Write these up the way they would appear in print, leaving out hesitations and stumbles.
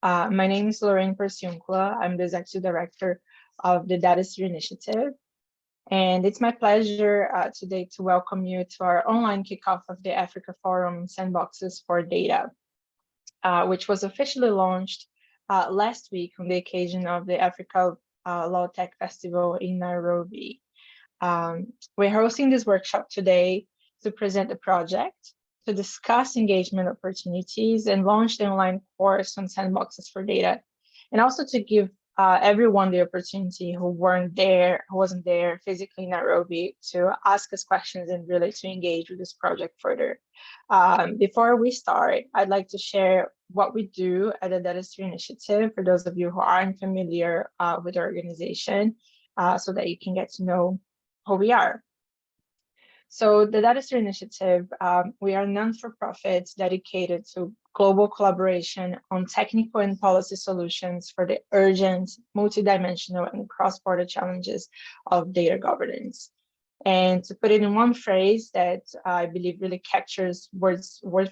My name is Lorraine Persiuncula. I'm the Executive Director of the Datasphere Initiative. And it's my pleasure today to welcome you to our online kickoff of the Africa Forum Sandboxes for Data, which was officially launched last week on the occasion of the Africa Law Tech Festival in Nairobi. We're hosting this workshop today to present the project, to discuss engagement opportunities and launch the online course on Sandboxes for Data, and also to give everyone the opportunity who wasn't there physically in Nairobi to ask us questions and really to engage with this project further. Before we start, I'd like to share what we do at the Datasphere Initiative for those of you who aren't familiar with the organization, so that you can get to know who we are. So the Datasphere Initiative, we are a non-for-profit dedicated to global collaboration on technical and policy solutions for the urgent, multidimensional, and cross-border challenges of data governance. And to put it in one phrase that I believe really captures word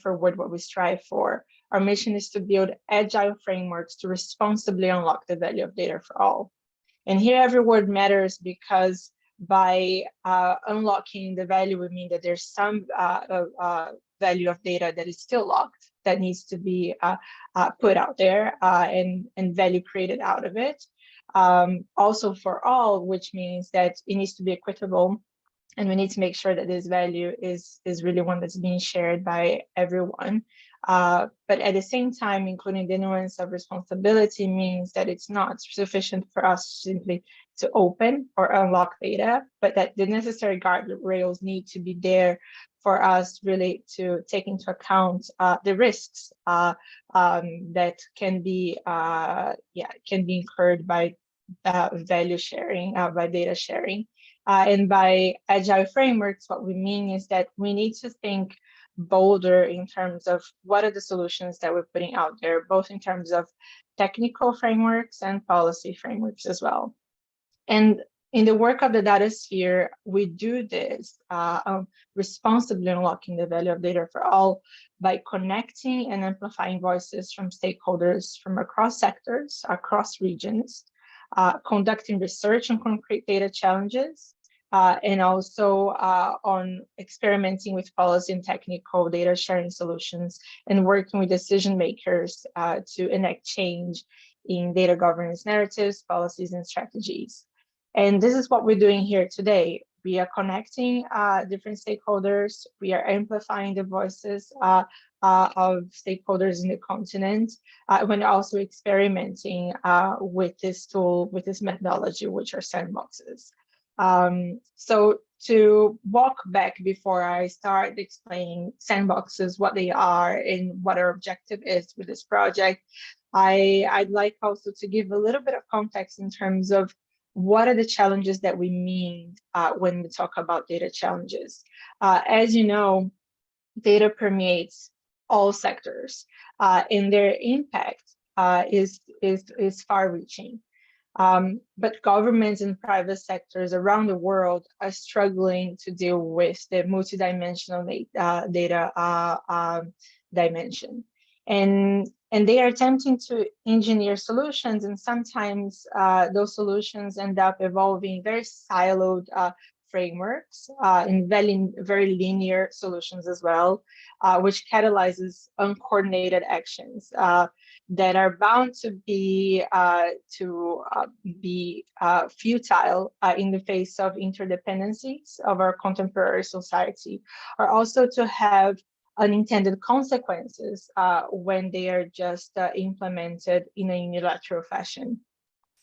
for word what we strive for, our mission is to build agile frameworks to responsibly unlock the value of data for all. And here every word matters because by unlocking the value, we mean that there's some value of data that is still locked, that needs to be put out there and value created out of it. Also for all, which means that it needs to be equitable, and we need to make sure that this value is really one that's being shared by everyone. But at the same time, including the nuance of responsibility means that it's not sufficient for us simply to open or unlock data, but that the necessary guardrails need to be there for us really to take into account the risks that can be incurred by value sharing, by data sharing. And by agile frameworks, what we mean is that we need to think bolder in terms of what are the solutions that we're putting out there, both in terms of technical frameworks and policy frameworks as well. And in the work of the Datasphere, we do this responsibly unlocking the value of data for all by connecting and amplifying voices from stakeholders from across sectors, across regions, conducting research on concrete data challenges, and also on experimenting with policy and technical data sharing solutions and working with decision makers to enact change in data governance narratives, policies, and strategies. And this is what we're doing here today. We are connecting different stakeholders. We are amplifying the voices of stakeholders in the continent, when also experimenting with this tool, with this methodology, which are sandboxes. So to walk back before I start explaining sandboxes, what they are and what our objective is with this project, I'd like also to give a little bit of context in terms of what are the challenges that we mean when we talk about data challenges. As you know, data permeates all sectors, and their impact is far-reaching. But governments and private sectors around the world are struggling to deal with the multidimensional data dimension. And they are attempting to engineer solutions, and sometimes those solutions end up evolving very siloed frameworks and very linear solutions as well, which catalyzes uncoordinated actions that are bound to be futile in the face of interdependencies of our contemporary society, or also to have unintended consequences when they are just implemented in a unilateral fashion.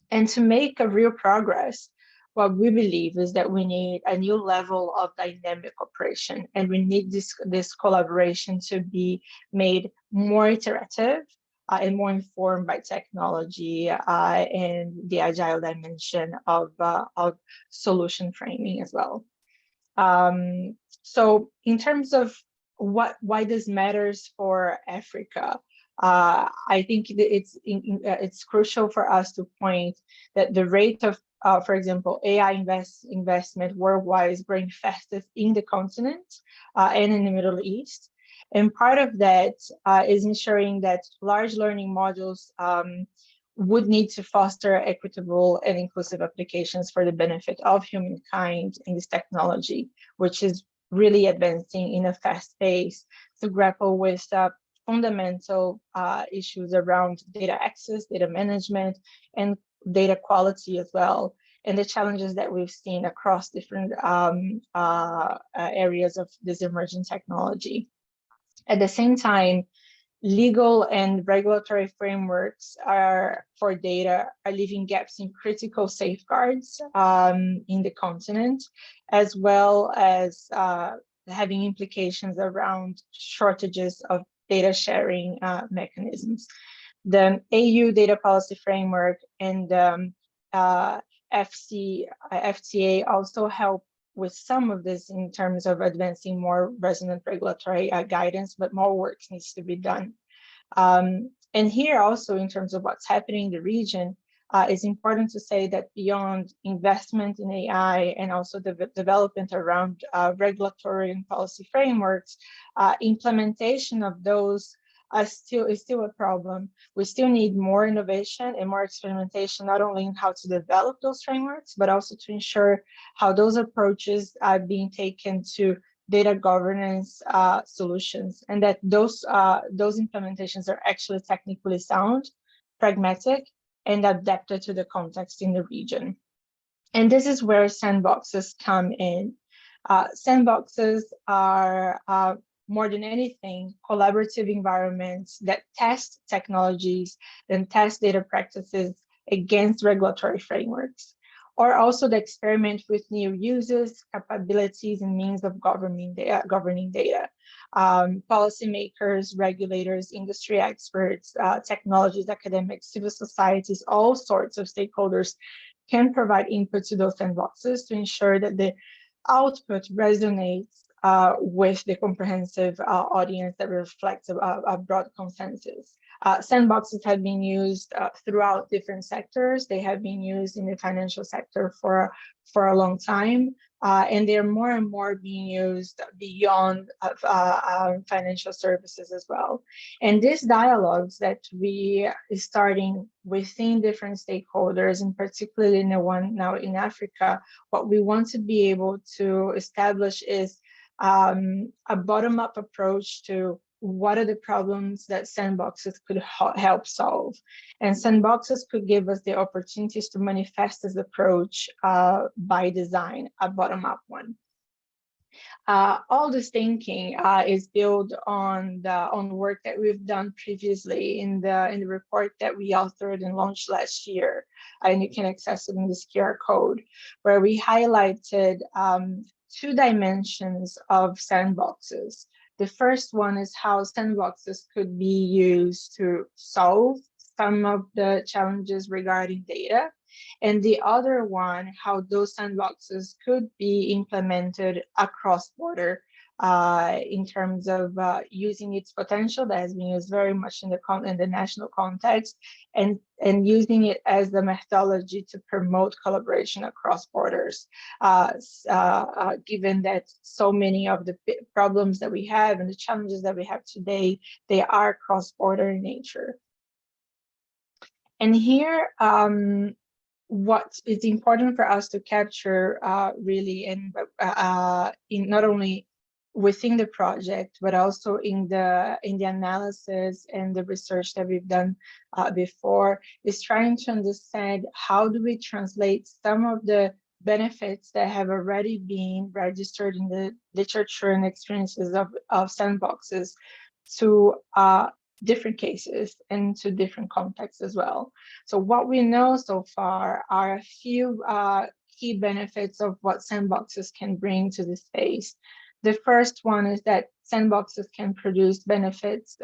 And to make a real progress, what we believe is that we need a new level of dynamic operation, and we need this collaboration to be made more iterative and more informed by technology and the agile dimension of solution framing as well. So in terms of why this matters for Africa, I think it's crucial for us to point that the rate of, for example, AI investment worldwide is growing fastest in the continent and in the Middle East. And part of that is ensuring that large learning modules would need to foster equitable and inclusive applications for the benefit of humankind in this technology, which is really advancing in a fast pace to grapple with fundamental issues around data access, data management, and data quality as well, and the challenges that we've seen across different areas of this emerging technology. At the same time, legal and regulatory frameworks for data are leaving gaps in critical safeguards in the continent, as well as having implications around shortages of data sharing mechanisms. The AU Data Policy Framework and FTA also help with some of this in terms of advancing more resonant regulatory guidance, but more work needs to be done. And here also in terms of what's happening in the region, it's important to say that beyond investment in AI and also the development around regulatory and policy frameworks, implementation of those is still a problem. We still need more innovation and more experimentation, not only in how to develop those frameworks, but also to ensure how those approaches are being taken to data governance solutions, and that those implementations are actually technically sound, pragmatic, and adapted to the context in the region. And this is where sandboxes come in. Sandboxes are more than anything, collaborative environments that test technologies and test data practices against regulatory frameworks, or also the experiment with new uses, capabilities, and means of governing data. Policymakers, regulators, industry experts, technologies, academics, civil societies, all sorts of stakeholders can provide input to those sandboxes to ensure that the output resonates with the comprehensive audience that reflects a broad consensus. Sandboxes have been used throughout different sectors. They have been used in the financial sector for a long time, and they're more and more being used beyond financial services as well. And these dialogues that we are starting within different stakeholders, and particularly in the one now in Africa, what we want to be able to establish is a bottom-up approach to what are the problems that sandboxes could help solve. And sandboxes could give us the opportunities to manifest this approach by design, a bottom-up one. All this thinking is built on work that we've done previously in the report that we authored and launched last year, and you can access it in this QR code, where we highlighted 2 dimensions of sandboxes. The first one is how sandboxes could be used to solve some of the challenges regarding data. And the other one, how those sandboxes could be implemented across border in terms of using its potential that has been used very much in the national context, and using it as the methodology to promote collaboration across borders, given that so many of the problems that we have and the challenges that we have today, they are cross-border in nature. And here, what is important for us to capture really, and in not only within the project, but also in the analysis and the research that we've done before, is trying to understand how do we translate some of the benefits that have already been registered in the literature and experiences of sandboxes to different cases and to different contexts as well. So what we know so far are a few key benefits of what sandboxes can bring to the space. The first one is that sandboxes can produce benefits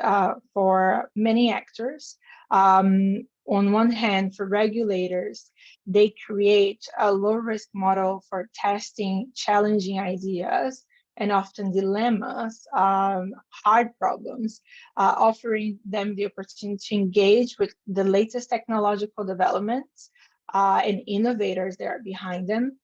for many actors. On one hand, for regulators, they create a low-risk model for testing challenging ideas and often dilemmas, hard problems, offering them the opportunity to engage with the latest technological developments and innovators that are behind them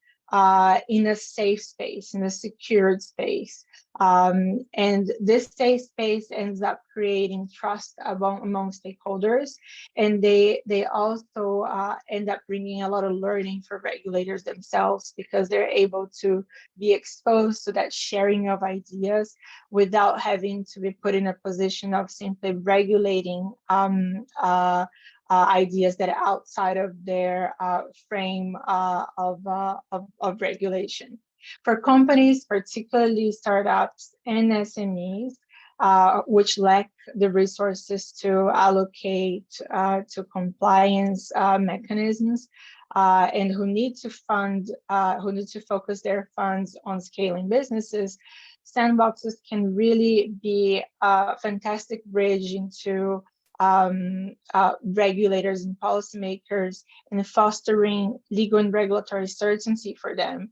in a safe space, in a secured space, And this safe space ends up creating trust among stakeholders, and they also end up bringing a lot of learning for regulators themselves, because they're able to be exposed to that sharing of ideas without having to be put in a position of simply regulating ideas that are outside of their frame of regulation. For companies, particularly startups and SMEs, which lack the resources to allocate to compliance mechanisms, and who need to focus their funds on scaling businesses, Sandboxes can really be a fantastic bridge into regulators and policymakers, and fostering legal and regulatory certainty for them,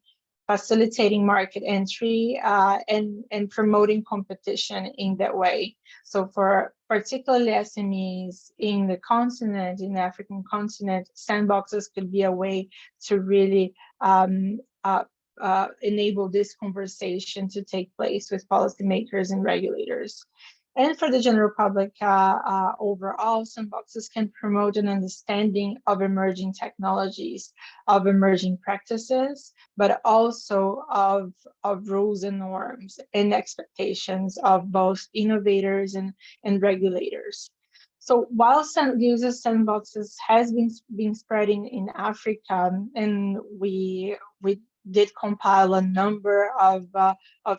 facilitating market entry, and promoting competition in that way. So for particularly SMEs in the continent, in the African continent, Sandboxes could be a way to really enable this conversation to take place with policymakers and regulators. And for the general public overall, Sandboxes can promote an understanding of emerging technologies, of emerging practices, but also of rules and norms and expectations of both innovators and regulators. So while Sandboxes has been spreading in Africa, and we did compile a number of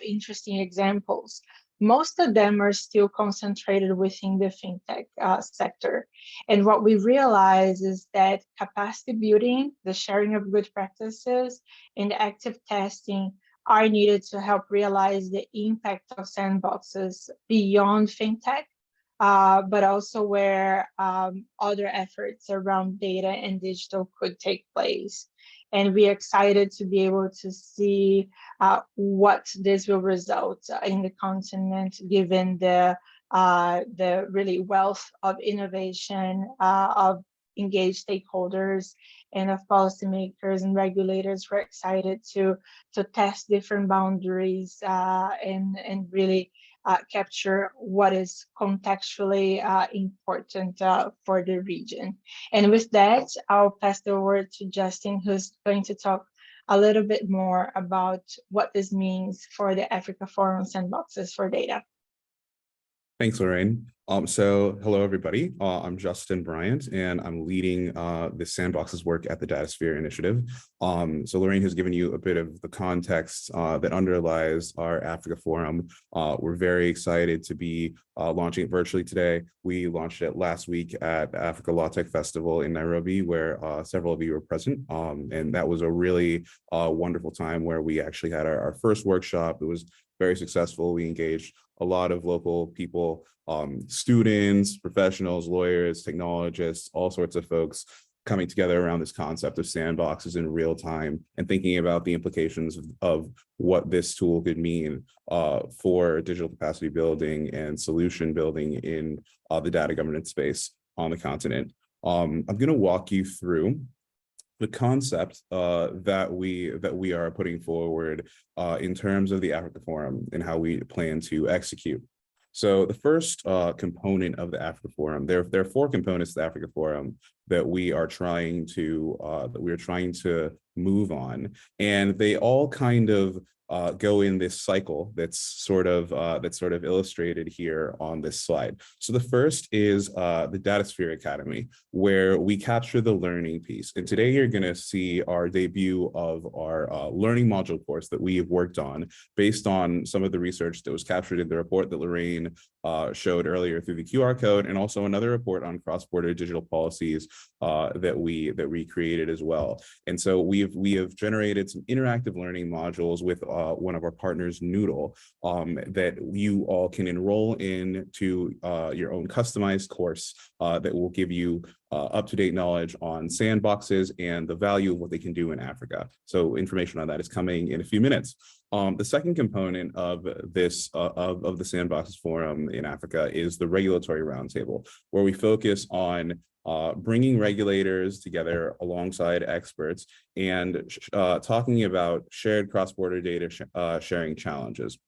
interesting examples, most of them are still concentrated within the fintech sector. And what we realize is that capacity building, the sharing of good practices, and active testing are needed to help realize the impact of Sandboxes beyond fintech, but also where other efforts around data and digital could take place. And we're excited to be able to see what this will result in the continent, given the really wealth of innovation, of engaged stakeholders, and of policymakers and regulators. We're excited to test different boundaries and really capture what is contextually important for the region. And with that, I'll pass the word to Justin, who's going to talk a little bit more about what this means for the Africa Forum Sandboxes for Data. Thanks, Lorraine. So hello, everybody. I'm Justin Bryant, and I'm leading the Sandboxes work at the Datasphere Initiative. So Lorraine has given you a bit of the context that underlies our Africa Forum. We're very excited to be launching it virtually today. We launched it last week at Africa Law Tech Festival in Nairobi, where several of you were present. And that was a really wonderful time where we actually had our first workshop. It was very successful. We engaged a lot of local people, students, professionals, lawyers, technologists, all sorts of folks coming together around this concept of sandboxes in real time and thinking about the implications of what this tool could mean for digital capacity building and solution building in the data governance space on the continent. I'm going to walk you through the concept that we are putting forward in terms of the Africa Forum and how we plan to execute. So the first component of the Africa Forum, there are 4 components to the Africa Forum that we are trying to move on, and they all kind of go in this cycle that's sort of illustrated here on this slide. So the first is the Datasphere Academy, where we capture the learning piece. And today you're going to see our debut of our learning module course that we have worked on based on some of the research that was captured in the report that Lorraine showed earlier through the QR code, and also another report on cross-border digital policies that we created as well. And so we have generated some interactive learning modules with one of our partners, Noodle, that you all can enroll in to your own customized course that will give you up-to-date knowledge on sandboxes and the value of what they can do in Africa. So information on that is coming in a few minutes. The second component of this of the Sandboxes Forum in Africa is the regulatory roundtable, where we focus on bringing regulators together alongside experts and talking about shared cross-border data sharing challenges.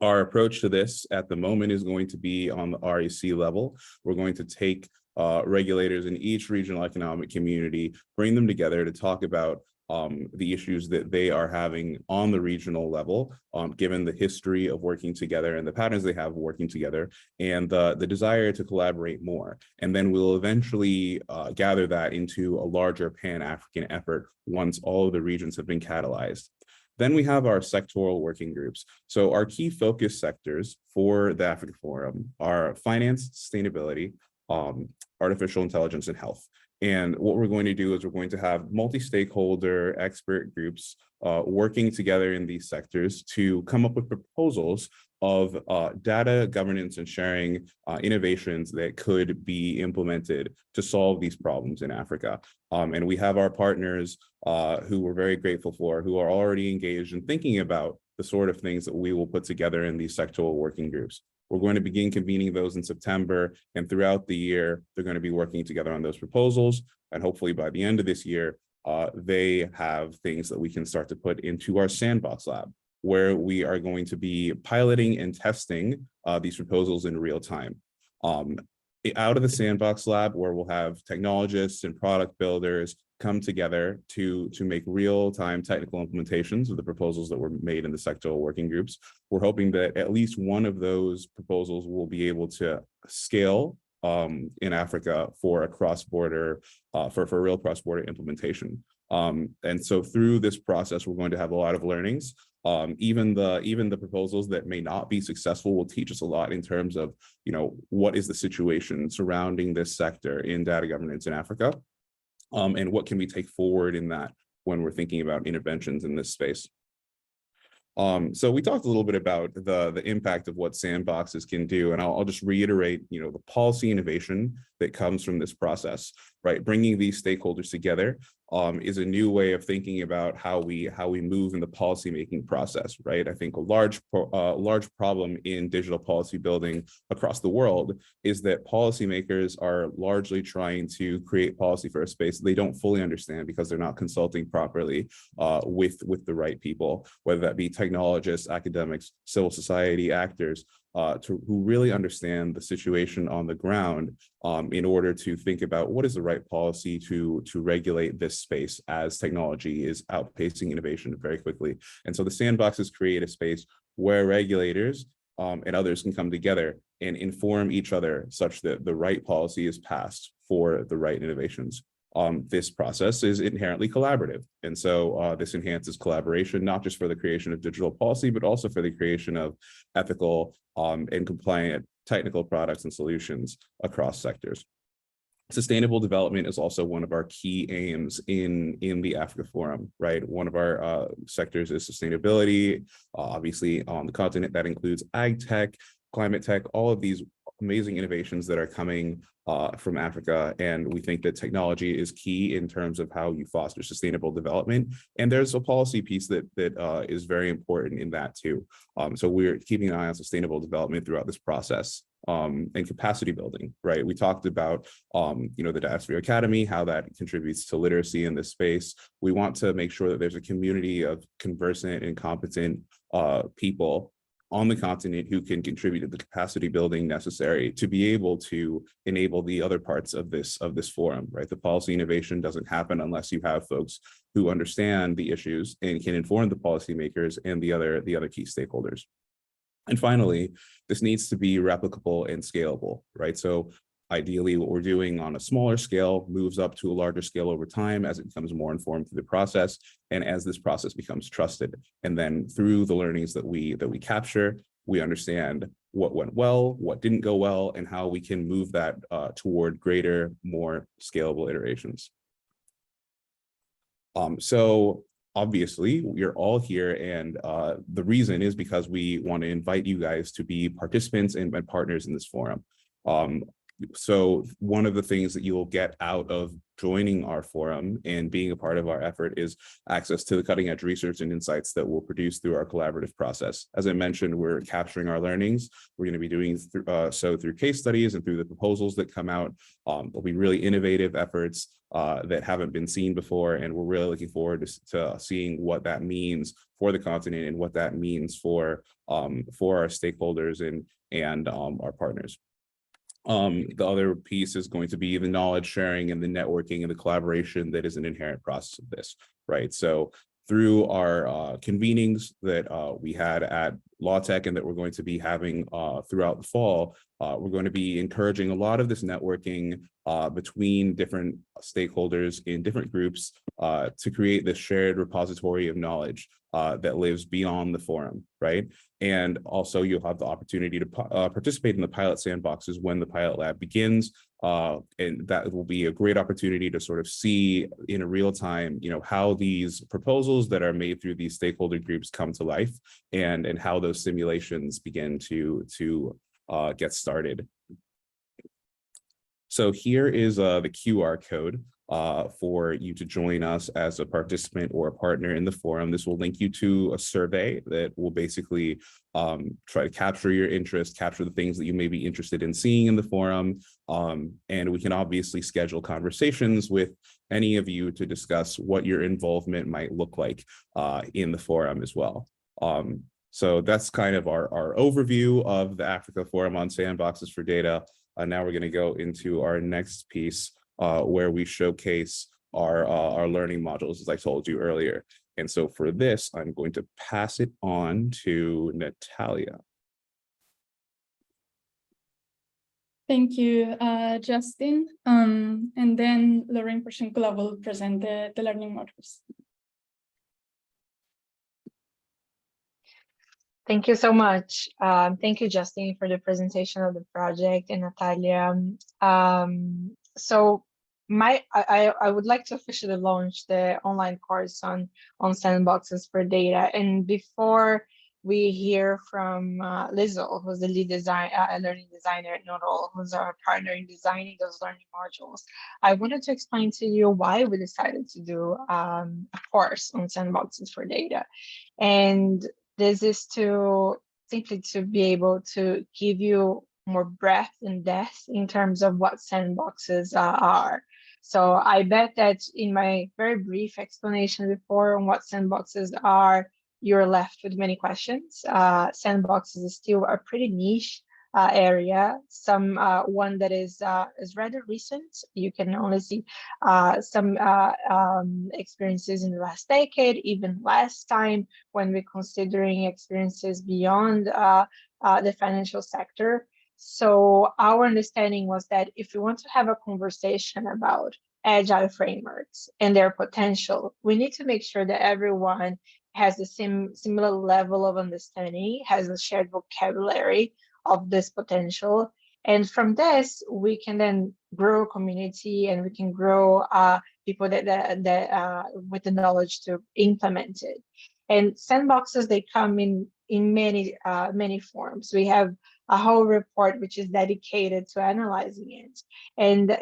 Our approach to this at the moment is going to be on the REC level. We're going to take regulators in each regional economic community, bring them together to talk about the issues that they are having on the regional level, given the history of working together and the patterns they have working together, and the desire to collaborate more. And then we'll eventually gather that into a larger Pan-African effort once all of the regions have been catalyzed. Then we have our sectoral working groups. So our key focus sectors for the Africa Forum are finance, sustainability, artificial intelligence, and health. And what we're going to do is we're going to have multi-stakeholder expert groups working together in these sectors to come up with proposals of data governance and sharing innovations that could be implemented to solve these problems in Africa. And we have our partners who we're very grateful for, who are already engaged in thinking about the sort of things that we will put together in these sectoral working groups. We're going to begin convening those in September, and throughout the year, they're going to be working together on those proposals. And hopefully by the end of this year, they have things that we can start to put into our sandbox lab, where we are going to be piloting and testing these proposals in real time. Out of the sandbox lab, where we'll have technologists and product builders come together to make real-time technical implementations of the proposals that were made in the sectoral working groups. We're hoping that at least one of those proposals will be able to scale in Africa for a cross-border, for real cross-border implementation. And so through this process, we're going to have a lot of learnings. Even the proposals that may not be successful will teach us a lot in terms of, what is the situation surrounding this sector in data governance in Africa, and what can we take forward in that when we're thinking about interventions in this space. So we talked a little bit about the impact of what sandboxes can do, and I'll just reiterate, the policy innovation that comes from this process, right? Bringing these stakeholders together is a new way of thinking about how we move in the policymaking process, right? I think a large problem in digital policy building across the world is that policymakers are largely trying to create policy for a space they don't fully understand because they're not consulting properly with the right people, whether that be technologists, academics, civil society actors, who really understand the situation on the ground in order to think about what is the right policy to regulate this space as technology is outpacing innovation very quickly. And so the sandboxes create a space where regulators and others can come together and inform each other such that the right policy is passed for the right innovations. This process is inherently collaborative. And so this enhances collaboration, not just for the creation of digital policy, but also for the creation of ethical and compliant technical products and solutions across sectors. Sustainable development is also one of our key aims in the Africa Forum, right? One of our sectors is sustainability. Obviously, on the continent, that includes ag tech, climate tech, all of these amazing innovations that are coming from Africa. And we think that technology is key in terms of how you foster sustainable development. And there's a policy piece that is very important in that too. So we're keeping an eye on sustainable development throughout this process. And capacity building, right? We talked about, the Datasphere Academy, how that contributes to literacy in this space. We want to make sure that there's a community of conversant and competent people on the continent who can contribute to the capacity building necessary to be able to enable the other parts of this forum, right? The policy innovation doesn't happen unless you have folks who understand the issues and can inform the policymakers and the other key stakeholders. And finally, this needs to be replicable and scalable, right? So ideally, what we're doing on a smaller scale moves up to a larger scale over time as it becomes more informed through the process and as this process becomes trusted. And then through the learnings that we capture, we understand what went well, what didn't go well, and how we can move that toward greater, more scalable iterations. So obviously, we're all here, and the reason is because we want to invite you guys to be participants and partners in this forum. So one of the things that you will get out of joining our forum and being a part of our effort is access to the cutting edge research and insights that we'll produce through our collaborative process. As I mentioned, we're capturing our learnings. We're going to be doing so through case studies and through the proposals that come out. There'll be really innovative efforts that haven't been seen before, and we're really looking forward to seeing what that means for the continent and what that means for our stakeholders and our partners. The other piece is going to be the knowledge sharing and the networking and the collaboration that is an inherent process of this, right? So through our convenings that we had at LawTech and that we're going to be having throughout the fall, we're going to be encouraging a lot of this networking between different stakeholders in different groups to create this shared repository of knowledge that lives beyond the forum, right? And also you'll have the opportunity to participate in the pilot sandboxes when the pilot lab begins. And that will be a great opportunity to sort of see in real time, how these proposals that are made through these stakeholder groups come to life and how those simulations begin to get started. So here is the QR code for you to join us as a participant or a partner in the forum. This will link you to a survey that will basically try to capture your interest, capture the things that you may be interested in seeing in the forum. And we can obviously schedule conversations with any of you to discuss what your involvement might look like in the forum as well. So that's kind of our overview of the Africa Forum on Sandboxes for Data. Now we're going to go into our next piece where we showcase our learning modules, as I told you earlier. And so for this, I'm going to pass it on to Natalia. Thank you, Justin. And then Lorraine Pershunkula will present the learning modules. Thank you so much. Thank you, Justin, for the presentation of the project, and Natalia. So I would like to officially launch the online course on Sandboxes for Data. And before we hear from Lizzo, who's the lead learning designer at Nodal, who's our partner in designing those learning modules, I wanted to explain to you why we decided to do a course on Sandboxes for Data. And this is simply to be able to give you more breadth and depth in terms of what sandboxes are. So I bet that in my very brief explanation before on what sandboxes are, you're left with many questions. Sandboxes is still a pretty niche area, one that is rather recent. You can only see some experiences in the last decade, even last time when we're considering experiences beyond the financial sector. So our understanding was that if we want to have a conversation about agile frameworks and their potential, we need to make sure that everyone has the similar level of understanding, has a shared vocabulary of this potential. And from this, we can then grow a community, and we can grow people that with the knowledge to implement it. And sandboxes, they come in many forms. We have a whole report which is dedicated to analyzing it. And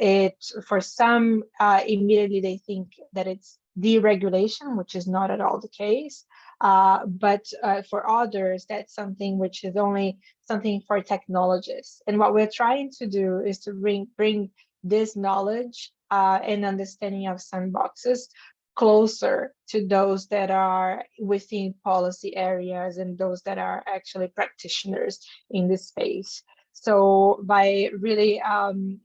for some, immediately they think that it's deregulation, which is not at all the case. But for others, that's something which is only something for technologists. And what we're trying to do is to bring this knowledge and understanding of sandboxes closer to those that are within policy areas and those that are actually practitioners in this space. So by really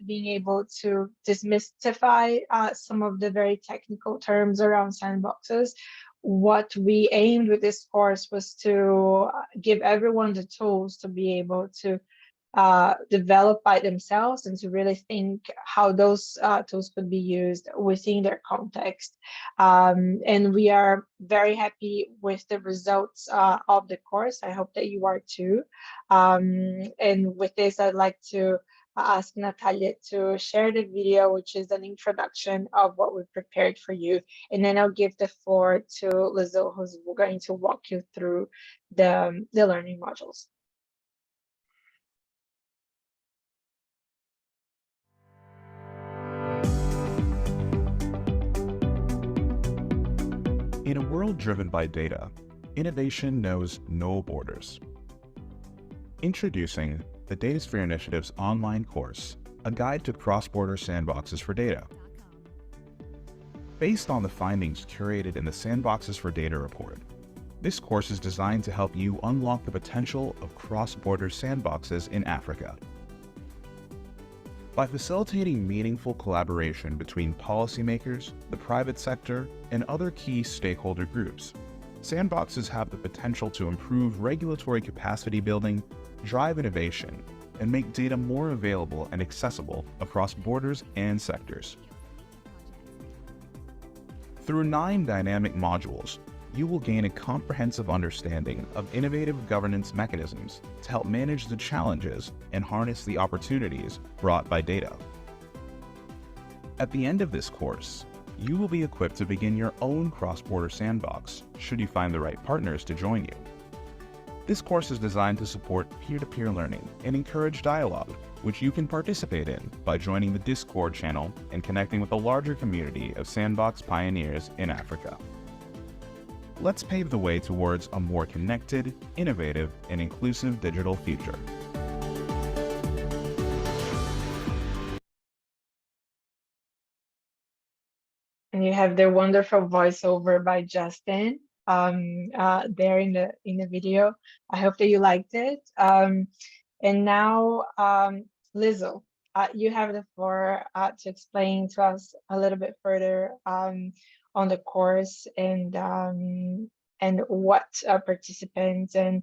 being able to demystify some of the very technical terms around sandboxes, what we aimed with this course was to give everyone the tools to be able to develop by themselves and to really think how those tools could be used within their context. And we are very happy with the results of the course. I hope that you are too. And with this, I'd like to ask Natalia to share the video, which is an introduction of what we've prepared for you. And then I'll give the floor to Lizzo, who's going to walk you through the learning modules. In a world driven by data, innovation knows no borders. Introducing the Datasphere Initiative's online course, A Guide to Cross-Border Sandboxes for Data. Based on the findings curated in the Sandboxes for Data report, this course is designed to help you unlock the potential of cross-border sandboxes in Africa. By facilitating meaningful collaboration between policymakers, the private sector, and other key stakeholder groups, sandboxes have the potential to improve regulatory capacity building, drive innovation, and make data more available and accessible across borders and sectors. Through 9 dynamic modules, you will gain a comprehensive understanding of innovative governance mechanisms to help manage the challenges and harness the opportunities brought by data. At the end of this course, you will be equipped to begin your own cross-border sandbox should you find the right partners to join you. This course is designed to support peer-to-peer learning and encourage dialogue, which you can participate in by joining the Discord channel and connecting with a larger community of sandbox pioneers in Africa. Let's pave the way towards a more connected, innovative, and inclusive digital future. And you have the wonderful voiceover by Justin there in the video. I hope that you liked it. And now, Lizzo, you have the floor to explain to us a little bit further on the course and what participants and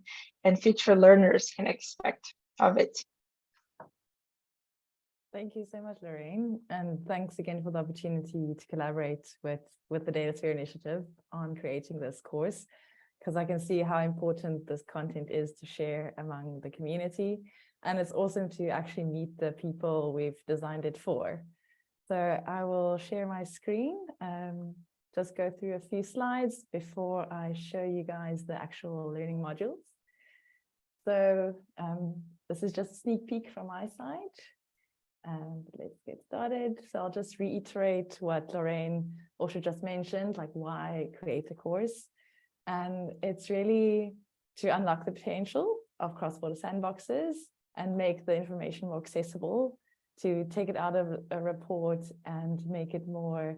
future learners can expect of it. Thank you so much, Lorraine, and thanks again for the opportunity to collaborate with the Datasphere Initiative on creating this course, because I can see how important this content is to share among the community, and it's awesome to actually meet the people we've designed it for. So I will share my screen, just go through a few slides before I show you guys the actual learning modules. So this is just a sneak peek from my side. Let's get started. So I'll just reiterate what Lorraine also just mentioned, like why create a course. And it's really to unlock the potential of cross-border sandboxes and make the information more accessible, to take it out of a report and make it more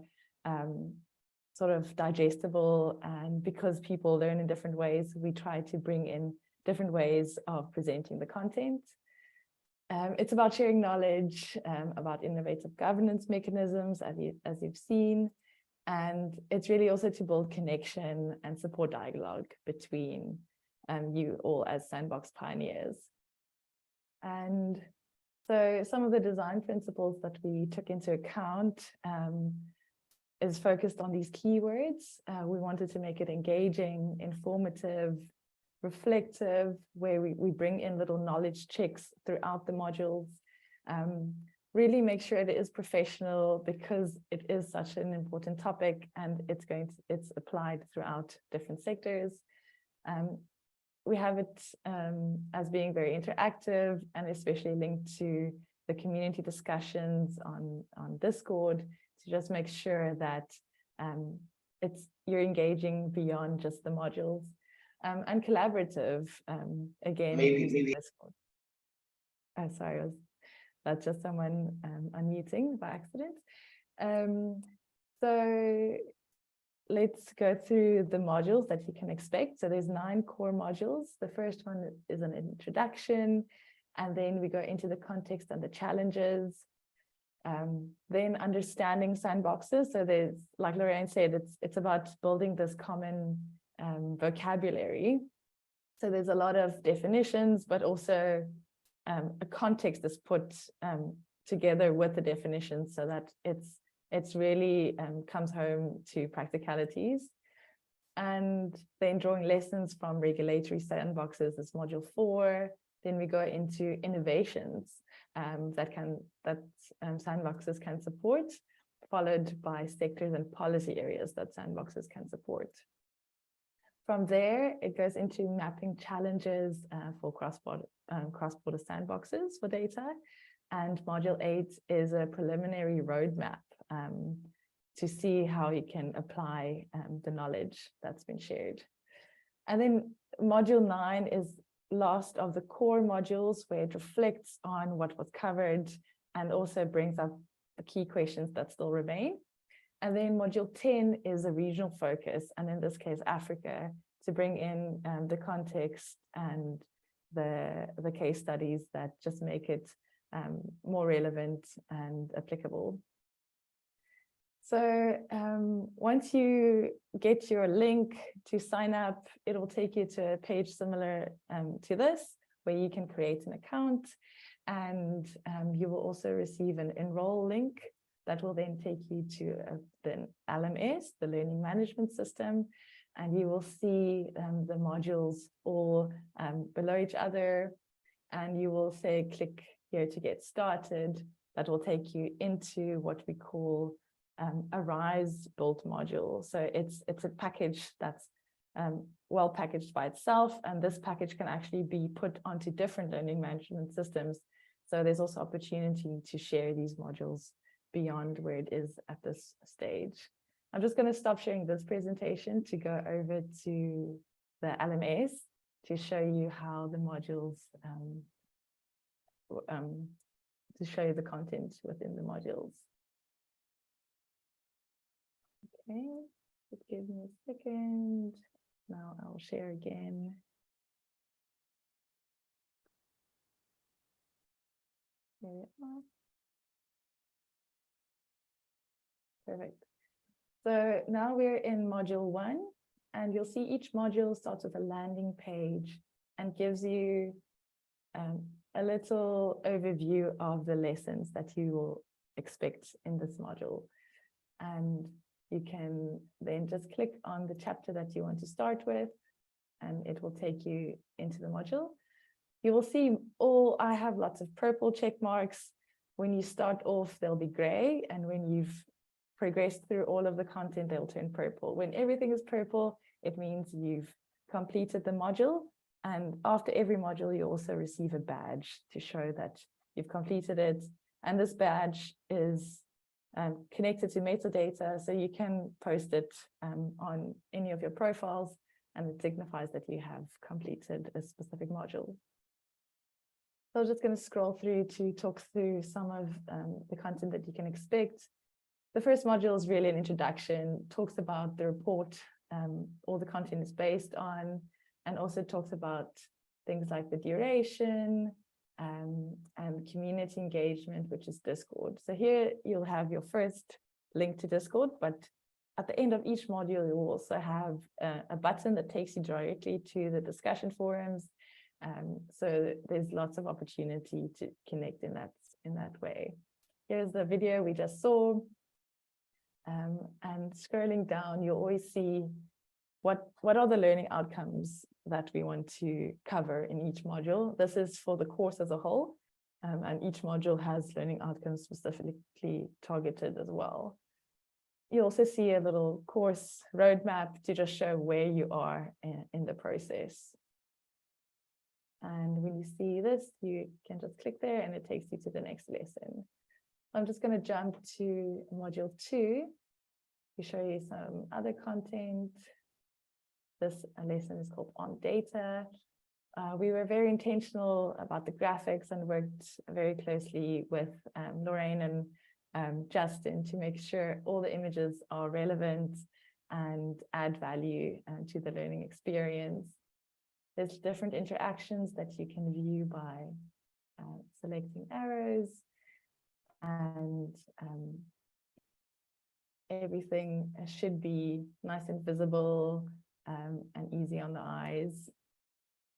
sort of digestible. And because people learn in different ways, we try to bring in different ways of presenting the content. It's about sharing knowledge about innovative governance mechanisms, as you've seen. And it's really also to build connection and support dialogue between you all as sandbox pioneers. And so some of the design principles that we took into account is focused on these keywords. We wanted to make it engaging, informative, reflective, where we bring in little knowledge checks throughout the modules. Really make sure it is professional, because it is such an important topic and it's applied throughout different sectors. We have it as being very interactive and especially linked to the community discussions on Discord, to just make sure that you're engaging beyond just the modules. And collaborative, again, using Discord. Oh, sorry, that's just someone unmuting by accident. So let's go through the modules that you can expect. So there's 9 core modules. The first one is an introduction, and then we go into the context and the challenges. Then understanding sandboxes. So there's, like Lorraine said, it's about building this common vocabulary. So there's a lot of definitions, but also a context is put together with the definitions, so that it's really comes home to practicalities. And then drawing lessons from regulatory sandboxes is module 4. Then we go into innovations that sandboxes can support, followed by sectors and policy areas that sandboxes can support. From there, it goes into mapping challenges for cross-border sandboxes for data. And module 8 is a preliminary roadmap to see how you can apply the knowledge that's been shared. And then module 9 is last of the core modules, where it reflects on what was covered and also brings up the key questions that still remain. And then module 10 is a regional focus, and in this case, Africa, to bring in the context and the case studies that just make it more relevant and applicable. So once you get your link to sign up, it will take you to a page similar to this, where you can create an account, and you will also receive an enroll link that will then take you to the LMS, the Learning Management System, and you will see the modules all below each other, and you will say, click here to get started. That will take you into what we call a RISE built module. So it's a package that's well packaged by itself, and this package can actually be put onto different learning management systems. So there's also opportunity to share these modules beyond where it is at this stage. I'm just going to stop sharing this presentation to go over to the LMS to show you how the modules, to show you the content within the modules. Okay, just give me a second. Now I'll share again. Here we are. Perfect. So now we're in module 1, and you'll see each module starts with a landing page and gives you a little overview of the lessons that you will expect in this module. And you can then just click on the chapter that you want to start with, and it will take you into the module. You will see I have lots of purple check marks. When you start off, they'll be gray, and when you've progressed through all of the content, they'll turn purple. When everything is purple, it means you've completed the module. And after every module, you also receive a badge to show that you've completed it. And this badge is connected to metadata, so you can post it on any of your profiles, and it signifies that you have completed a specific module. So I'm just going to scroll through to talk through some of the content that you can expect. The first module is really an introduction, talks about the report all the content is based on, and also talks about things like the duration and community engagement, which is Discord. So here you'll have your first link to Discord, but at the end of each module, you'll also have a button that takes you directly to the discussion forums. So there's lots of opportunity to connect in that way. Here's the video we just saw. And scrolling down, you'll always see what are the learning outcomes that we want to cover in each module. This is for the course as a whole, and each module has learning outcomes specifically targeted as well. You also see a little course roadmap to just show where you are in the process. And when you see this, you can just click there and it takes you to the next lesson. I'm just going to jump to module 2 to show you some other content. This lesson is called On Data. We were very intentional about the graphics and worked very closely with Lorraine and Justin to make sure all the images are relevant and add value to the learning experience. There's different interactions that you can view by selecting arrows, and everything should be nice and visible and easy on the eyes,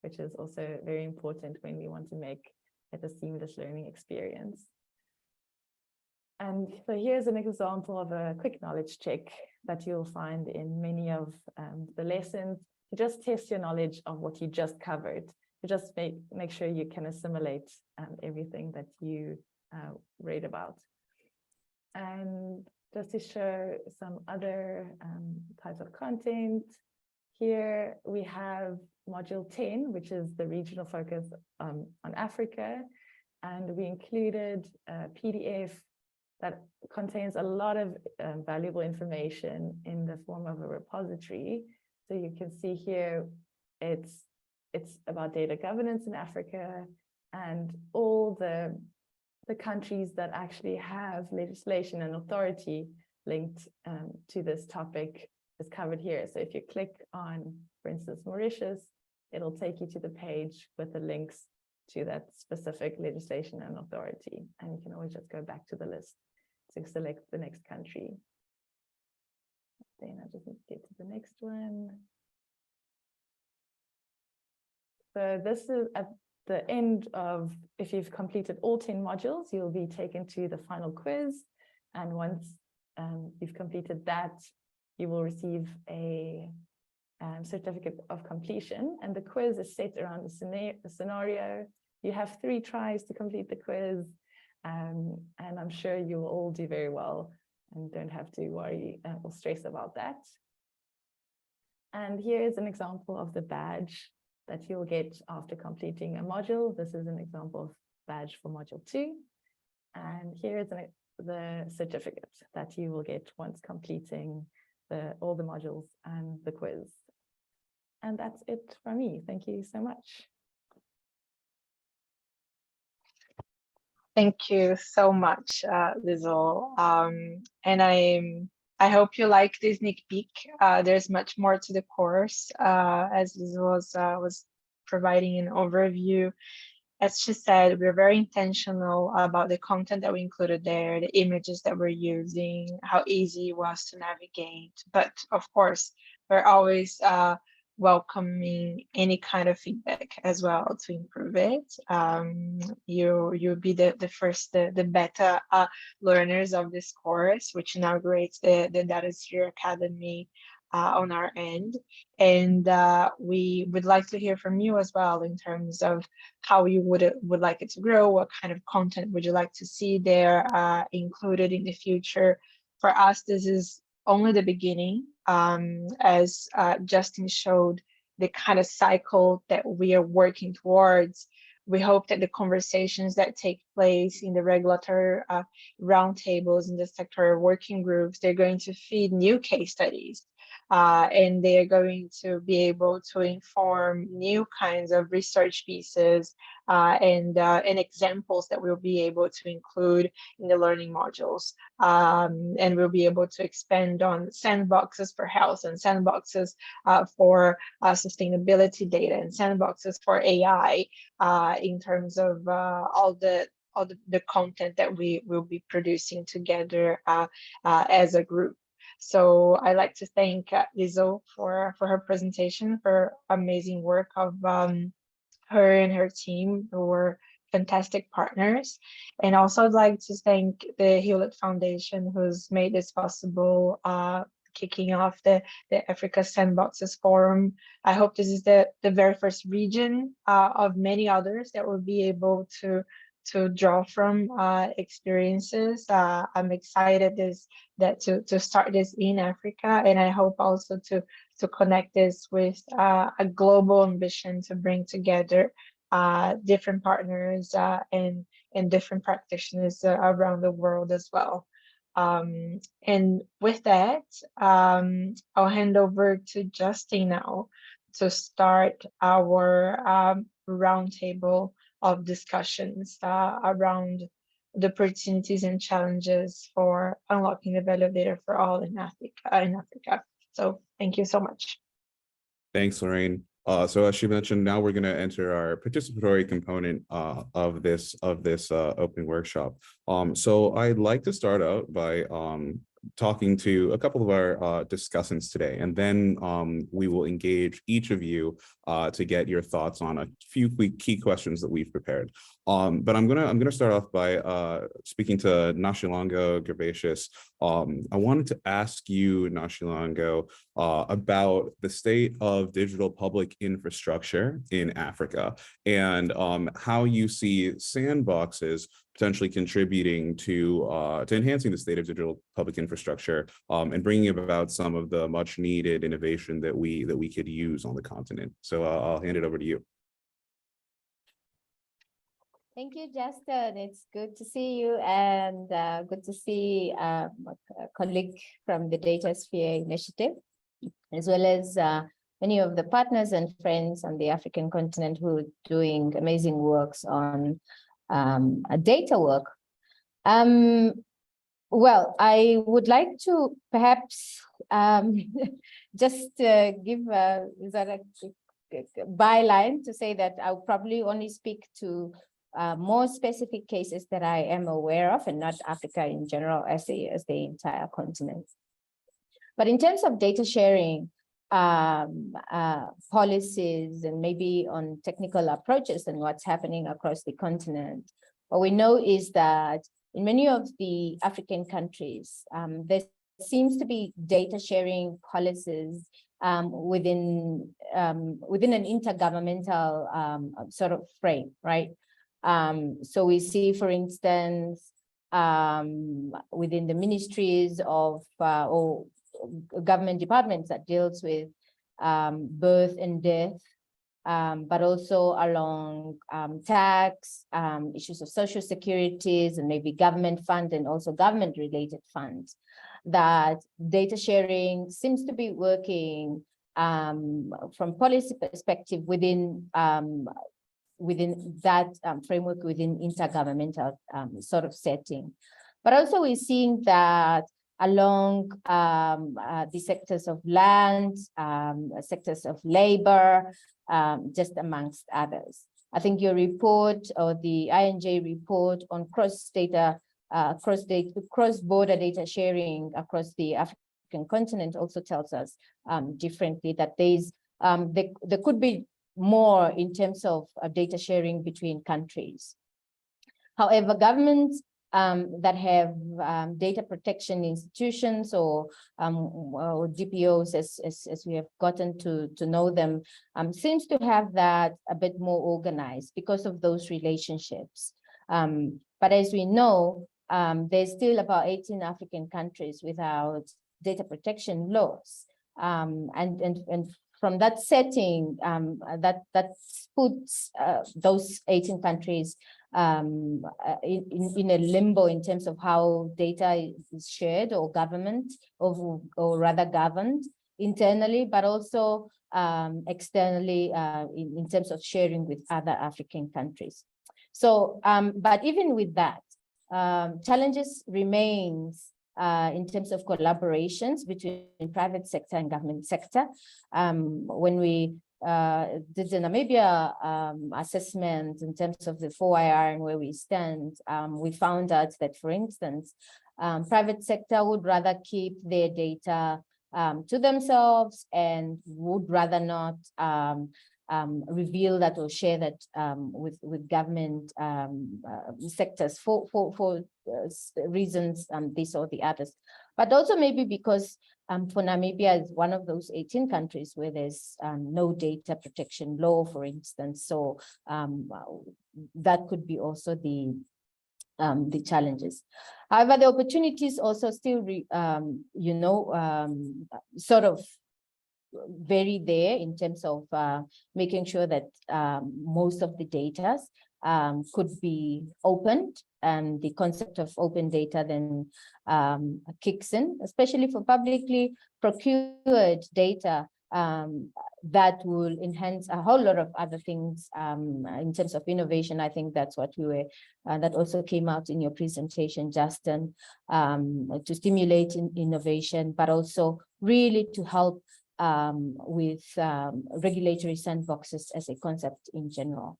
which is also very important when we want to make it a seamless learning experience. And so here's an example of a quick knowledge check that you'll find in many of the lessons. To just test your knowledge of what you just covered, to just make sure you can assimilate everything that you read about. And just to show some other types of content, here we have module 10, which is the regional focus on Africa. And we included a PDF that contains a lot of valuable information in the form of a repository. So you can see here, it's about data governance in Africa, and all the countries that actually have legislation and authority linked to this topic is covered here. So if you click on, for instance, Mauritius, it'll take you to the page with the links to that specific legislation and authority. And you can always just go back to the list to select the next country. Then I just need to get to the next one. So this is at the end of, if you've completed all 10 modules, you'll be taken to the final quiz. And once you've completed that, you will receive a certificate of completion. And the quiz is set around a scenario. You have 3 tries to complete the quiz. And I'm sure you will all do very well and don't have to worry or stress about that. And here is an example of the badge that you'll get after completing a module. This is an example of badge for module 2. And here is the certificate that you will get once completing all the modules and the quiz. And that's it from me. Thank you so much. Thank you so much, Lizzle. And I hope you like this sneak peek. There's much more to the course, as Lizzle was providing an overview. As she said, we're very intentional about the content that we included there, the images that we're using, how easy it was to navigate. But of course, we're always welcoming any kind of feedback as well to improve it. You'll be the beta learners of this course, which inaugurates the Datasphere Academy on our end. And we would like to hear from you as well in terms of how you would like it to grow, what kind of content would you like to see there included in the future. For us, this is only the beginning. As Justin showed, the kind of cycle that we are working towards. We hope that the conversations that take place in the regulatory roundtables, in the sector working groups, they're going to feed new case studies. And they are going to be able to inform new kinds of research pieces and examples that we'll be able to include in the learning modules. And we'll be able to expand on sandboxes for health and sandboxes for sustainability data and sandboxes for AI in terms of all the content that we will be producing together as a group. So I'd like to thank Lizzle for her presentation, for amazing work of her and her team, who were fantastic partners. And also I'd like to thank the Hewlett Foundation, who's made this possible, kicking off the Africa Sandboxes Forum. I hope this is the very first region of many others that will be able to draw from experiences. I'm excited to start this in Africa, and I hope also to connect this with a global ambition to bring together different partners and different practitioners around the world as well. And with that, I'll hand over to Justin now to start our roundtable of discussions around the opportunities and challenges for unlocking the value of data for all in Africa. So thank you so much. Thanks, Lorraine. So as she mentioned, now we're going to enter our participatory component of this open workshop. So I'd like to start out by talking to a couple of our discussants today, and then we will engage each of you to get your thoughts on a few key questions that we've prepared. But I'm gonna start off by speaking to Nashilango Gervasius. I wanted to ask you, Nashilango, about the state of digital public infrastructure in Africa, and how you see sandboxes potentially contributing to enhancing the state of digital public infrastructure and bringing about some of the much needed innovation that we could use on the continent. So I'll hand it over to you. Thank you, Justin. It's good to see you, and good to see a colleague from the Datasphere Initiative, as well as many of the partners and friends on the African continent who are doing amazing works on data work. Well, I would like to perhaps just give a byline to say that I'll probably only speak to more specific cases that I am aware of, and not Africa in general as the entire continent. But in terms of data sharing policies, and maybe on technical approaches and what's happening across the continent, what we know is that in many of the African countries, there seems to be data sharing policies within an intergovernmental sort of frame, right? So we see, for instance, within the ministries of or government departments that deals with birth and death, but also along tax, issues of social securities, and maybe government fund and also government related funds, that data sharing seems to be working from policy perspective within that framework, within intergovernmental sort of setting. But also we're seeing that along the sectors of land, sectors of labor, just amongst others. I think your report, or the INJ report on cross-border data sharing across the African continent, also tells us differently that there could be more in terms of data sharing between countries. However, governments that have data protection institutions, or DPOs, as we have gotten to know them, seems to have that a bit more organized because of those relationships. But as we know, there's still about 18 African countries without data protection laws, and from that setting, that puts those 18 countries in a limbo in terms of how data is shared or government, or rather governed internally, but also externally in terms of sharing with other African countries. So, but even with that, challenges remains in terms of collaborations between private sector and government sector. When we did the Namibia assessment in terms of the 4IR and where we stand, we found out that, for instance, private sector would rather keep their data to themselves and would rather not reveal that or share that with government sectors for reasons this or the others. But also maybe because for Namibia is one of those 18 countries where there's no data protection law, for instance. So that could be also the challenges. However, the opportunities also still, sort of very there in terms of making sure that most of the data could be opened, and the concept of open data then kicks in, especially for publicly procured data that will enhance a whole lot of other things in terms of innovation. I think that's what we were, that also came out in your presentation, Justin, to stimulate innovation, but also really to help with regulatory sandboxes as a concept in general.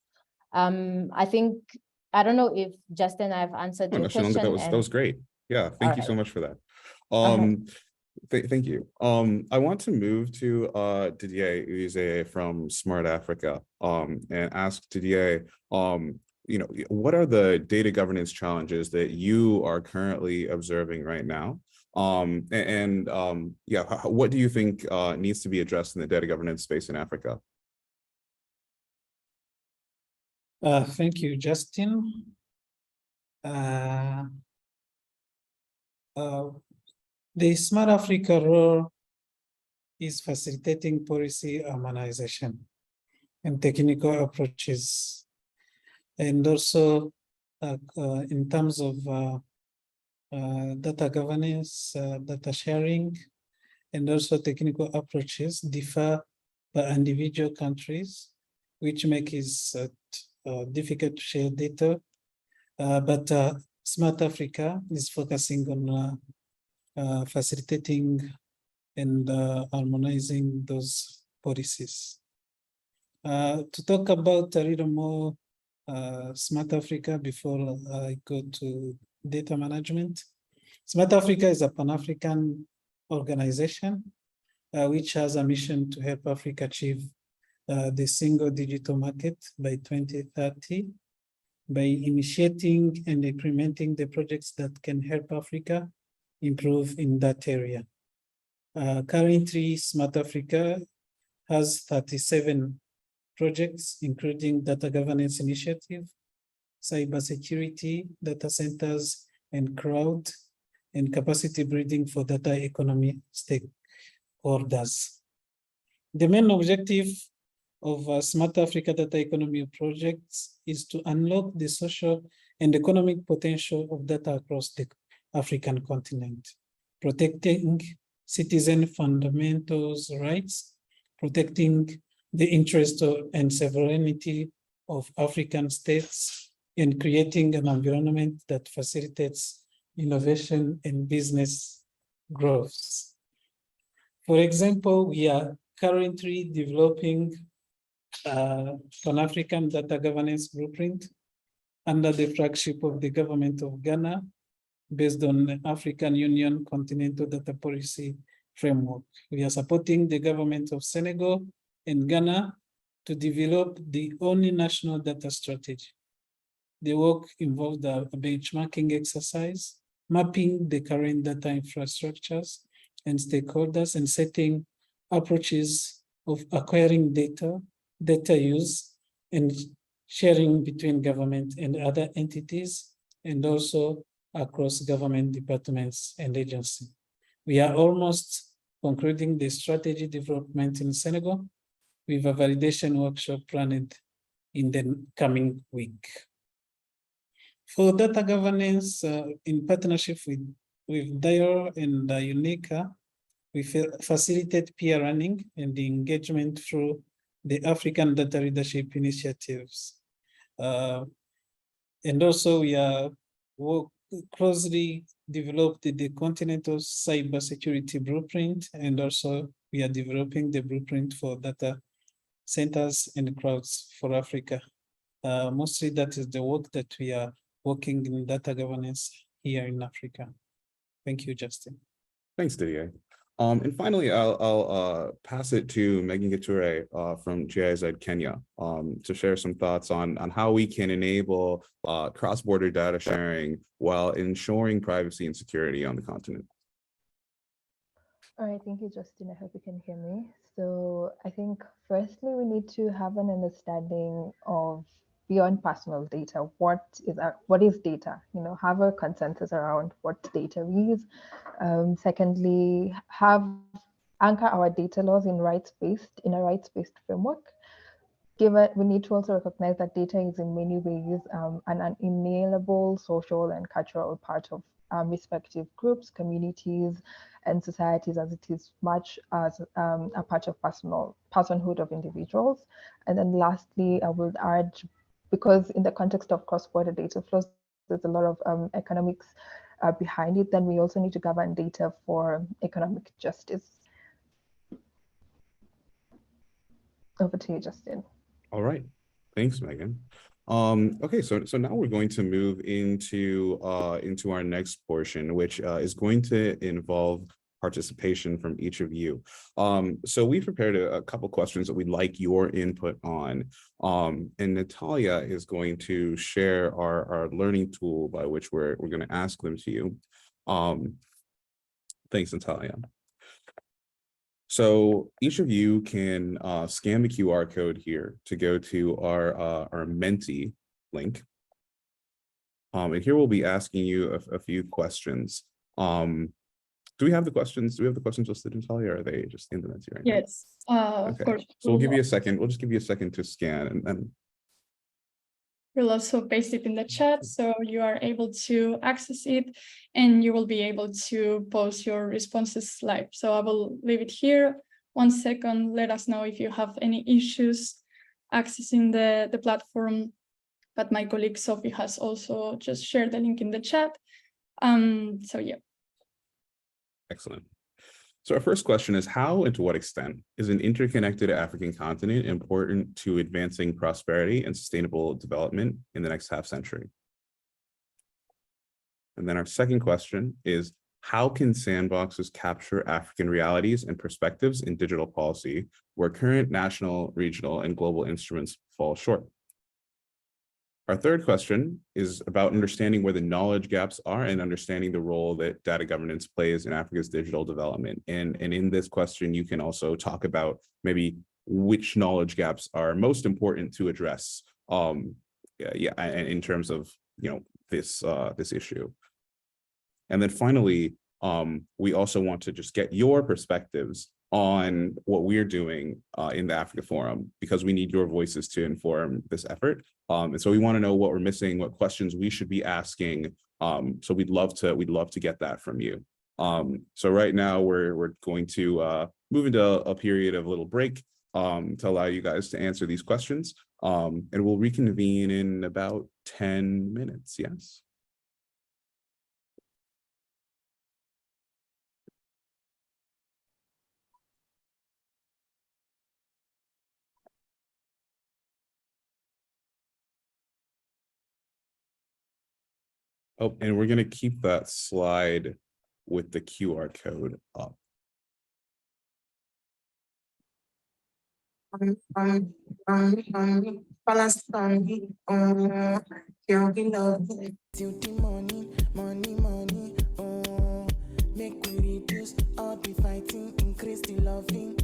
I think, I don't know if Justin, I've answered your question. That was great. Yeah, thank you so much for that. Thank you. I want to move to Didier Uze from Smart Africa and ask Didier, what are the data governance challenges that you are currently observing right now? What do you think needs to be addressed in the data governance space in Africa? Thank you, Justin. The Smart Africa role is facilitating policy harmonization and technical approaches and also in terms of data governance, data sharing, and also technical approaches differ by individual countries, which make it difficult to share data. But Smart Africa is focusing on facilitating and harmonizing those policies. To talk about a little more Smart Africa before I go to data management. Smart Africa is a Pan-African organization which has a mission to help Africa achieve the single digital market by 2030 by initiating and implementing the projects that can help Africa improve in that area. Currently, Smart Africa has 37 projects, including data governance initiative, cybersecurity, data centers, and cloud, and capacity building for data economy stakeholders. The main objective of Smart Africa Data Economy projects is to unlock the social and economic potential of data across the African continent, protecting citizen fundamental rights, protecting the interest and sovereignty of African states, and creating an environment that facilitates innovation and business growth. For example, we are currently developing Pan-African Data Governance Blueprint under the flagship of the government of Ghana, based on the African Union Continental Data Policy Framework. We are supporting the government of Senegal and Ghana to develop the only national data strategy. The work involved a benchmarking exercise, mapping the current data infrastructures and stakeholders, and setting approaches of acquiring data, data use, and sharing between government and other entities, and also across government departments and agencies. We are almost concluding the strategy development in Senegal with a validation workshop planned in the coming week. For data governance, in partnership with DIOR and UNICA, we facilitate peer learning and the engagement through the African Data Leadership Initiatives. And also we are closely developed the Continental Cybersecurity Blueprint, and also we are developing the blueprint for data centers and clouds for Africa. Mostly that is the work that we are working in data governance here in Africa. Thank you, Justin. Thanks, Didier. And finally, I'll pass it to Megan Giture from GIZ Kenya to share some thoughts on how we can enable cross-border data sharing while ensuring privacy and security on the continent. All right, thank you, Justin. I hope you can hear me. So I think firstly, we need to have an understanding of beyond personal data. What is data? You know, have a consensus around what data is. Secondly, anchor our data laws in a rights-based framework. We need to also recognize that data is in many ways an inalienable social and cultural part of respective groups, communities, and societies, as it is much as a part of personhood of individuals. And then lastly, I would urge, because in the context of cross-border data flows, there's a lot of economics behind it, then we also need to govern data for economic justice. Over to you, Justin. All right, thanks, Megan. Okay, so now we're going to move into our next portion, which is going to involve participation from each of you. So we've prepared a couple questions that we'd like your input on. And Natalia is going to share our learning tool by which we're going to ask them to you. Thanks, Natalia. So each of you can scan the QR code here to go to our Menti link. And here we'll be asking you a few questions. Do we have the questions? Do we have the questions listed, Natalia, or are they just in the Menti right now? Yes, of course. So we'll give you a second. We'll just give you a second to scan, and then. We'll also paste it in the chat so you are able to access it and you will be able to post your responses live. So I will leave it here. 1 second, let us know if you have any issues accessing the platform. But my colleague Sophie has also just shared the link in the chat. So yeah. Excellent. So our first question is, how and to what extent is an interconnected African continent important to advancing prosperity and sustainable development in the next half century? And then our second question is, how can Sandboxes capture African realities and perspectives in digital policy where current national, regional, and global instruments fall short? Our third question is about understanding where the knowledge gaps are and understanding the role that data governance plays in Africa's digital development. And in this question, you can also talk about maybe which knowledge gaps are most important to address in terms of this issue. And then finally, we also want to just get your perspectives on what we're doing in the Africa Forum, because we need your voices to inform this effort. And so we want to know what we're missing, what questions we should be asking. So we'd love to get that from you. So right now we're going to move into a period of a little break to allow you guys to answer these questions. And we'll reconvene in about 10 minutes, yes? Oh, and we're going to keep that slide with the QR code up. Make we reduce all the fighting, increase the loving.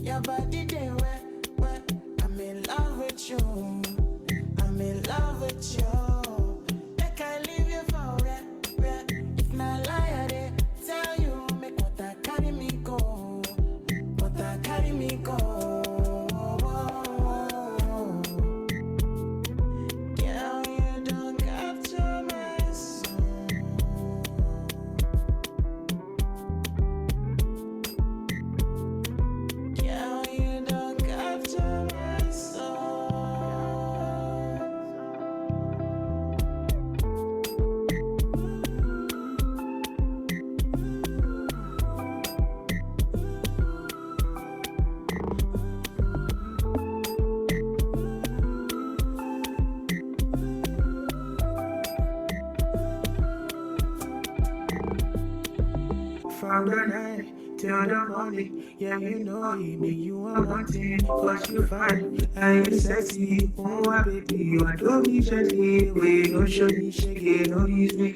Your body they wet. I'm in love with you. I'm in love with you. Make I leave you for where. If not lie, I tell you, make water carry me go. Water carry me go. Girl, you don't capture my soul. Girl, you don't capture my soul. From the night till the morning, yeah, you know it, me, you are wanting, cause you fine, and you sexy, oh my baby, you are doing me gently, we no show me shaking, no use me,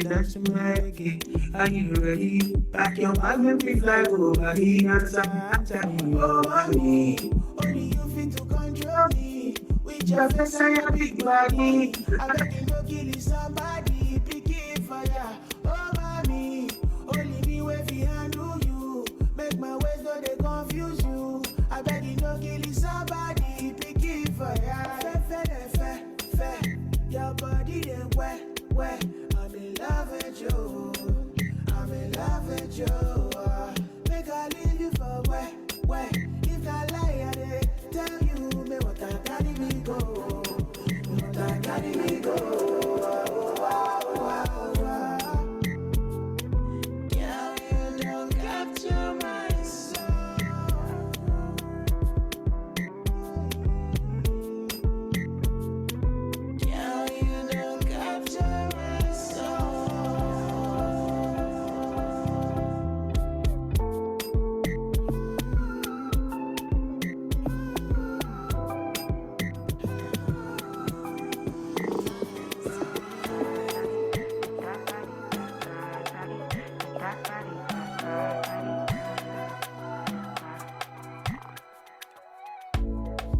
that's my reggae, are you ready? Back your bag and be fly over here, answer me, oh mommy, only you fit to control me, with your face and your big body, I bet you no killing somebody, picking fire, oh mommy, only me way fi handle you. Make my ways so they confuse you. I beg you no killing somebody. Pick it for ya. Fe. Your body they wet. I'm in love with you. I'm in love with you. Make I leave you for where. If I lie, I tell you me what I carry me go. What I carry me go.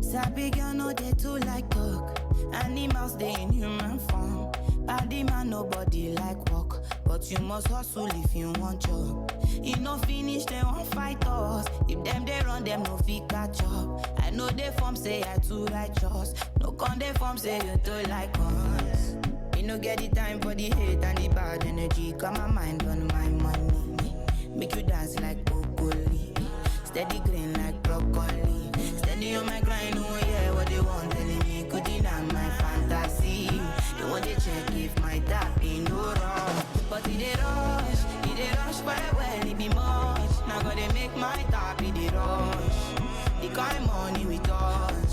Sabi girl no they too like talk. Animals they in human form. Body man nobody like work, but you must hustle if you want job. If no finish, they won't fight us. If them they run, them no fit catch up. I know they form say I too righteous. No con they form say you too like us. Me no get the time for the hate and the bad energy. Got my mind on my money. Make you dance like broccoli. Steady green like broccoli. Steady on my grind, oh yeah, what they want telling me. Could deny my fantasy. They want to check if my tap ain't no wrong. But it rush well, it be much. Now gotta make my tap, it rush. The kind of money we touch,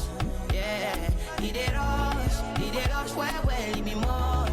yeah. It rush well, it be much.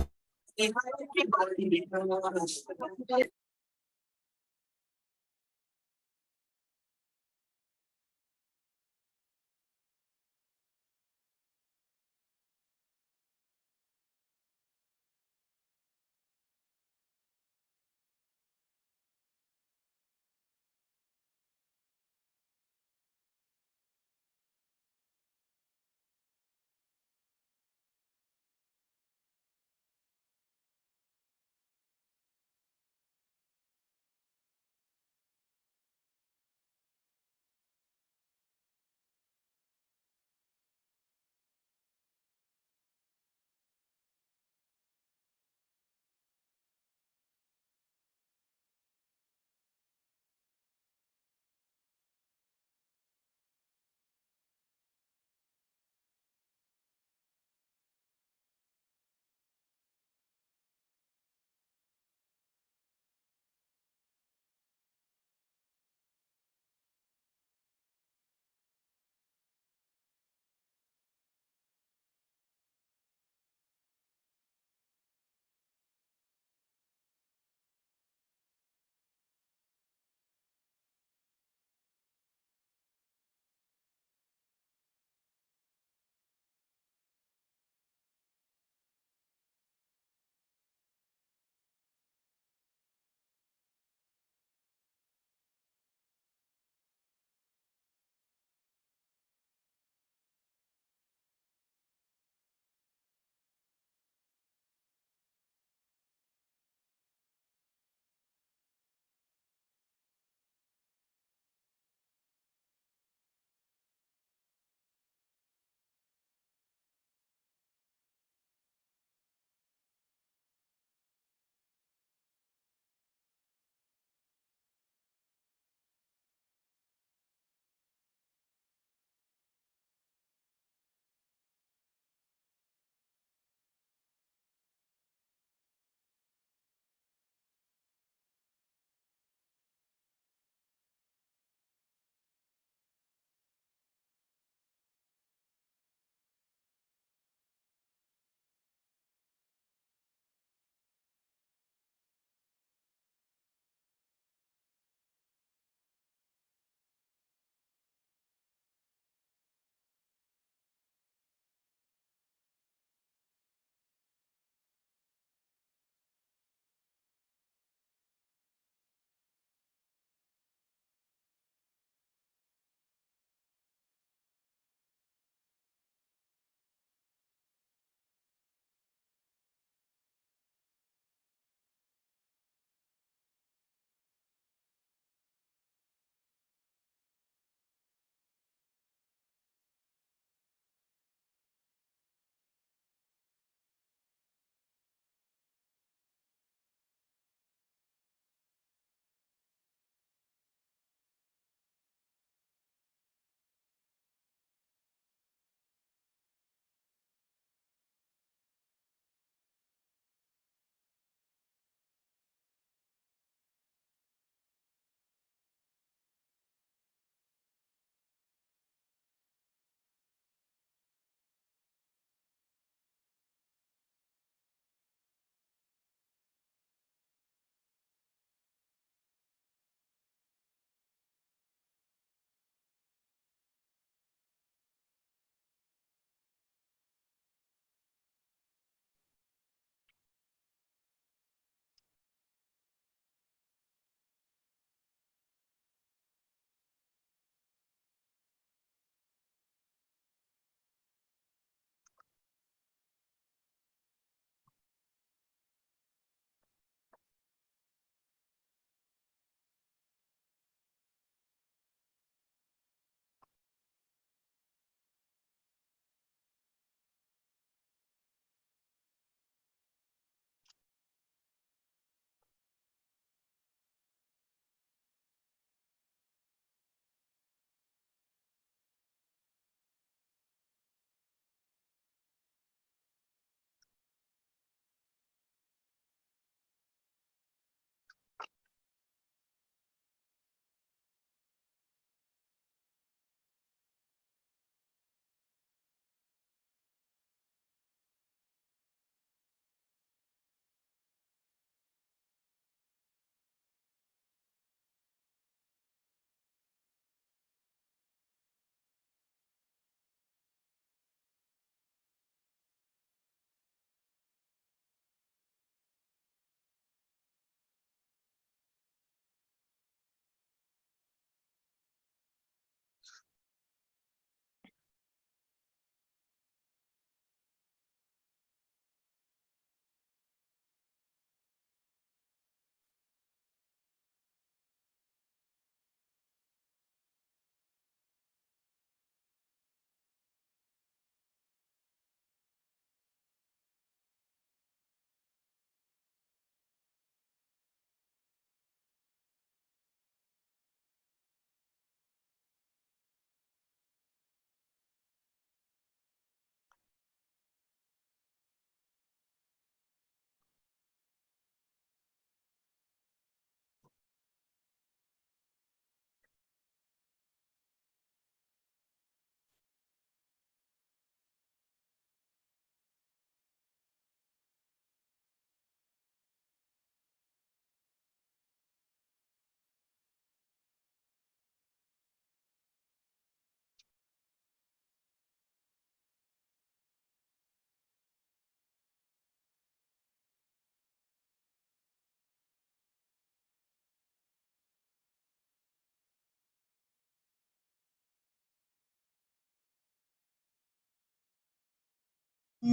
All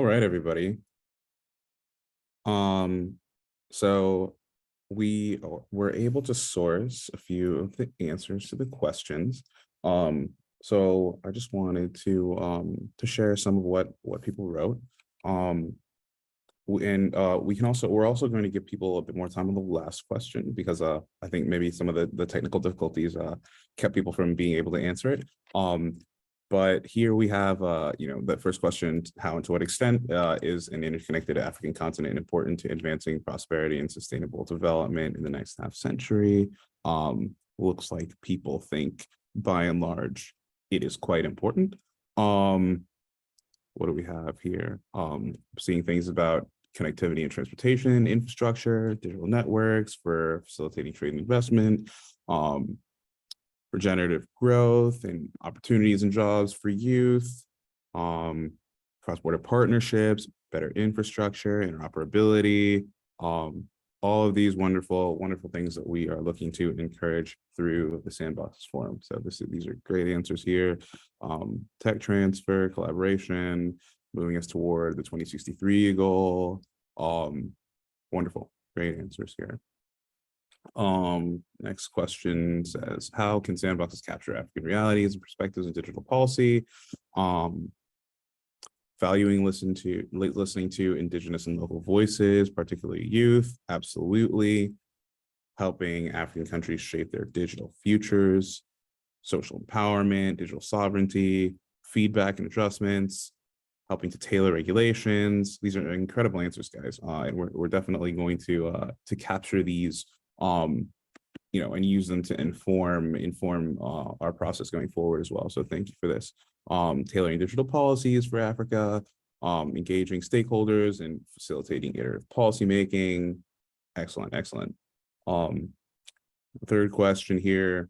right, everybody. So we were able to source a few of the answers to the questions. So I just wanted to share some of what people wrote. We're also going to give people a bit more time on the last question because I think maybe some of the technical difficulties kept people from being able to answer it. But here we have, the first question: how and to what extent is an interconnected African continent important to advancing prosperity and sustainable development in the next half century? Looks like people think, by and large, it is quite important. What do we have here? Seeing things about connectivity and transportation, infrastructure, digital networks for facilitating trade and investment, regenerative growth and opportunities and jobs for youth, cross-border partnerships, better infrastructure, interoperability, all of these wonderful, wonderful things that we are looking to encourage through the Sandboxes Forum. So these are great answers here. Tech transfer, collaboration, moving us toward the 2063 goal. Wonderful, great answers here. Next question says, how can Sandboxes capture African realities and perspectives in digital policy? Valuing listening to Indigenous and local voices, particularly youth, absolutely. Helping African countries shape their digital futures, social empowerment, digital sovereignty, feedback and adjustments, helping to tailor regulations. These are incredible answers, guys. And we're definitely going to capture these and use them to inform our process going forward as well. So thank you for this. Tailoring digital policies for Africa, engaging stakeholders and facilitating iterative policymaking. Excellent, excellent. Third question here,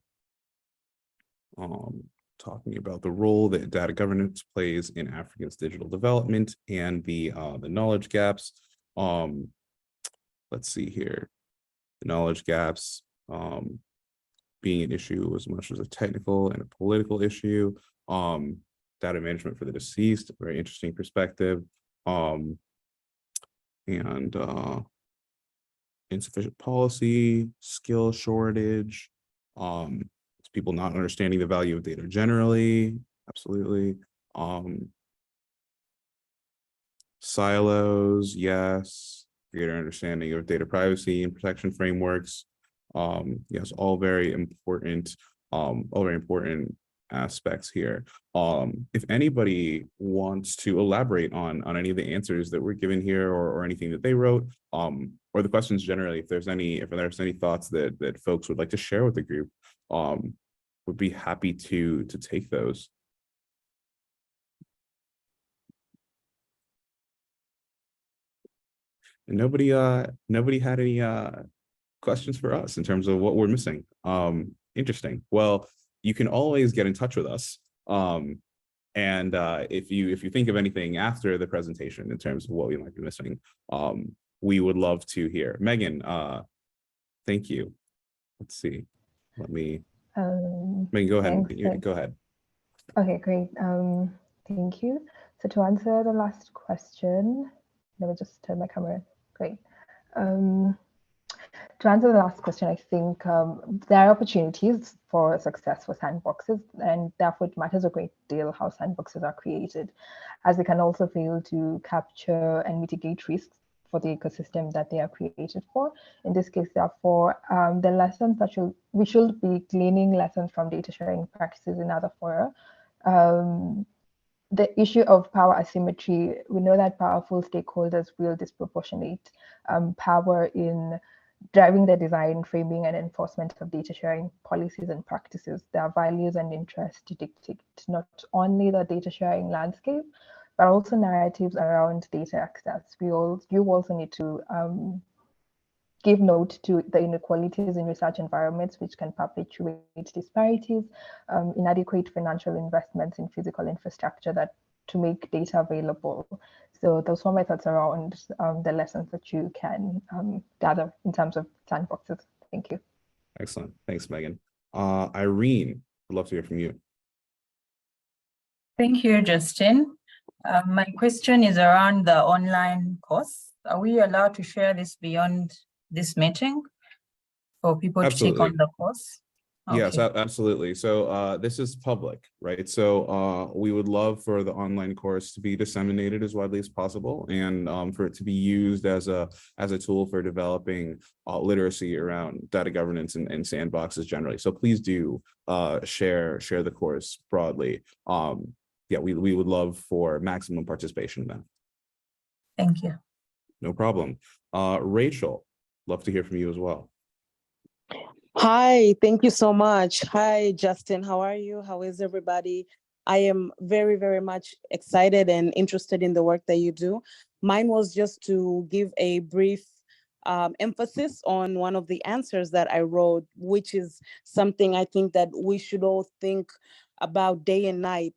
talking about the role that data governance plays in Africa's digital development and the knowledge gaps. Let's see here. The knowledge gaps being an issue as much as a technical and a political issue. Data management for the deceased, very interesting perspective. And insufficient policy, skill shortage, people not understanding the value of data generally, absolutely. Silos, yes. Greater understanding of data privacy and protection frameworks. Yes, all very important aspects here. If anybody wants to elaborate on any of the answers that were given here or anything that they wrote, or the questions generally, if there's any thoughts that folks would like to share with the group, would be happy to take those. And nobody had any questions for us in terms of what we're missing. Interesting. Well, you can always get in touch with us. And if you think of anything after the presentation in terms of what we might be missing, we would love to hear. Megan, thank you. Let's see. Let me. Megan, go ahead. Go ahead. Okay, great. Thank you. So to answer the last question, let me just turn my camera. Great. To answer the last question, I think there are opportunities for success for sandboxes, and therefore it matters a great deal how sandboxes are created, as they can also fail to capture and mitigate risks for the ecosystem that they are created for. In this case, therefore, the lessons that we should be gleaning lessons from data sharing practices in other fora. the issue of power asymmetry, we know that powerful stakeholders wield disproportionate power in driving the design, framing, and enforcement of data sharing policies and practices. Their values and interests dictate not only the data sharing landscape, but also narratives around data access. You also need to give note to the inequalities in research environments, which can perpetuate disparities, inadequate financial investments in physical infrastructure to make data available. So those are my thoughts around the lessons that you can gather in terms of sandboxes. Thank you. Excellent. Thanks, Megan. Irene, I'd love to hear from you. Thank you, Justin. My question is around the online course. Are we allowed to share this beyond this meeting for people to take on the course? Okay. Yes, absolutely. So this is public, right? So we would love for the online course to be disseminated as widely as possible, and for it to be used as a tool for developing literacy around data governance and sandboxes generally. So please do share the course broadly. Yeah, we would love for maximum participation in that. Thank you. No problem. Rachel, love to hear from you as well. Hi, thank you so much. Hi, Justin. How are you? How is everybody? I am very, very much excited and interested in the work that you do. Mine was just to give a brief emphasis on one of the answers that I wrote, which is something I think that we should all think about day and night.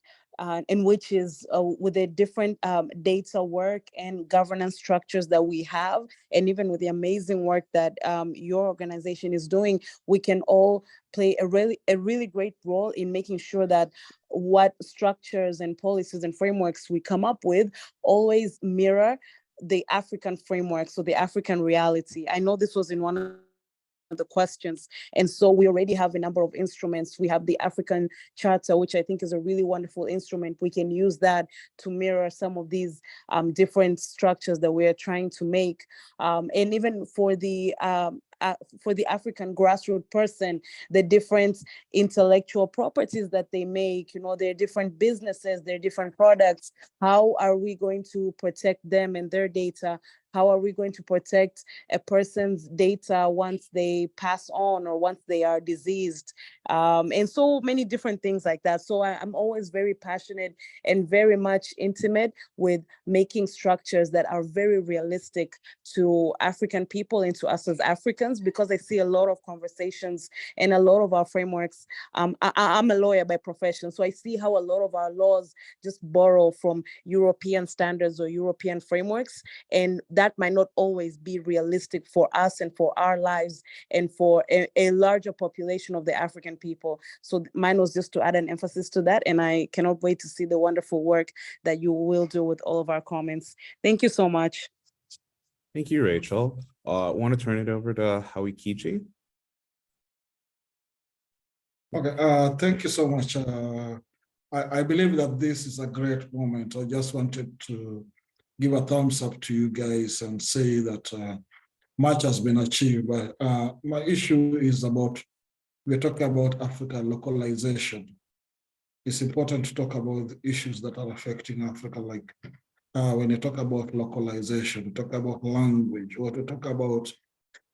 And which is with the different data work and governance structures that we have, and even with the amazing work that your organization is doing, we can all play a really great role in making sure that what structures and policies and frameworks we come up with always mirror the African framework, so the African reality. I know this was in one of the questions. And so we already have a number of instruments. We have the African Charter, which I think is a really wonderful instrument. We can use that to mirror some of these different structures that we are trying to make. And even for the African grassroots person, the different intellectual properties that they make, their different businesses, their different products, how are we going to protect them and their data? How are we going to protect a person's data once they pass on or once they are diseased? And so many different things like that. So I'm always very passionate and very much intimate with making structures that are very realistic to African people and to us as Africans, because I see a lot of conversations and a lot of our frameworks. I'm a lawyer by profession, so I see how a lot of our laws just borrow from European standards or European frameworks, and that might not always be realistic for us and for our lives and for a larger population of the African people. So mine was just to add an emphasis to that, and I cannot wait to see the wonderful work that you will do with all of our comments. Thank you so much. Thank you, Rachel. I want to turn it over to Howie Kichi. Okay, thank you so much. I believe that this is a great moment. I just wanted to give a thumbs up to you guys and say that much has been achieved. But my issue is we're talking about Africa localization. It's important to talk about the issues that are affecting Africa, like when you talk about localization, you talk about language, or to talk about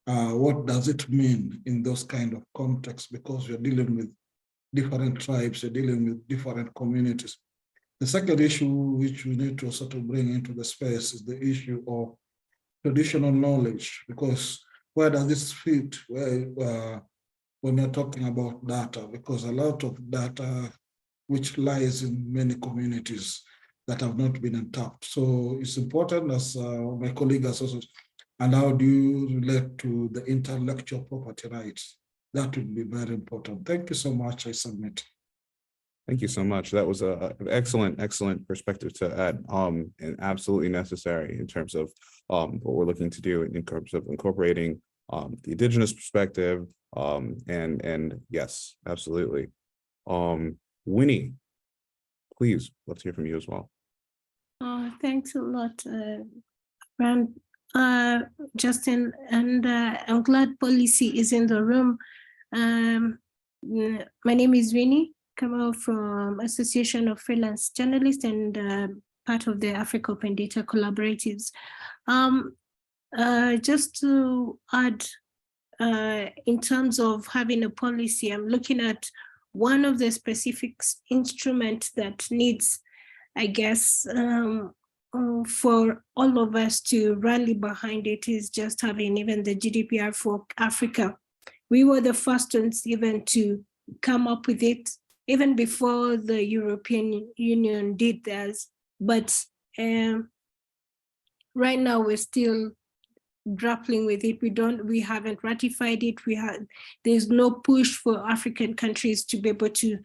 what does it mean in those kind of contexts, because we're dealing with different tribes, we're dealing with different communities. The second issue which we need to sort of bring into the space is the issue of traditional knowledge, because where does this fit when you're talking about data? Because a lot of data which lies in many communities that have not been untapped. So it's important, as my colleague has also, and how do you relate to the intellectual property rights? That would be very important. Thank you so much. I submit. Thank you so much. That was an excellent perspective to add, and absolutely necessary in terms of what we're looking to do in terms of incorporating the indigenous perspective, and yes, absolutely. Winnie, please, let's hear from you as well. Thanks a lot, Justin, and I'm glad policy is in the room. My name is Winnie. Kamal from Association of Freelance Journalists and part of the Africa Open Data Collaboratives. Just to add, in terms of having a policy, I'm looking at one of the specific instruments that needs, I guess, for all of us to rally behind it is just having even the GDPR for Africa. We were the first ones even to come up with it, even before the European Union did theirs. But right now we're still grappling with it. We haven't ratified it. There's no push for African countries to be able to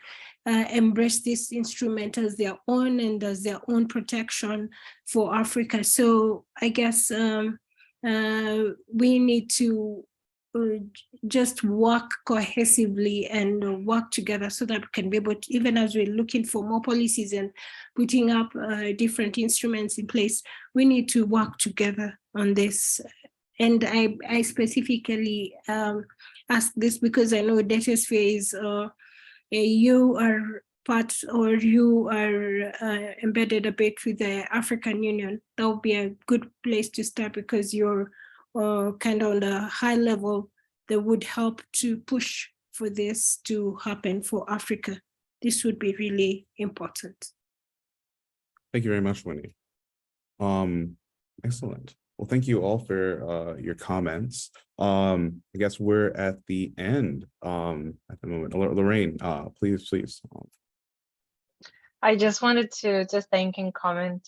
embrace this instrument as their own and as their own protection for Africa. So I guess we need to just work cohesively and work together so that we can be able to, even as we're looking for more policies and putting up different instruments in place, we need to work together on this. And I specifically ask this because I know Datasphere is, you are part, or you are embedded a bit with the African Union. That would be a good place to start because you're kind of on a high level that would help to push for this to happen for Africa. This would be really important. Thank you very much, Winnie. Excellent. Well, thank you all for your comments. I guess we're at the end at the moment. Lorraine, please. I just wanted to thank and comment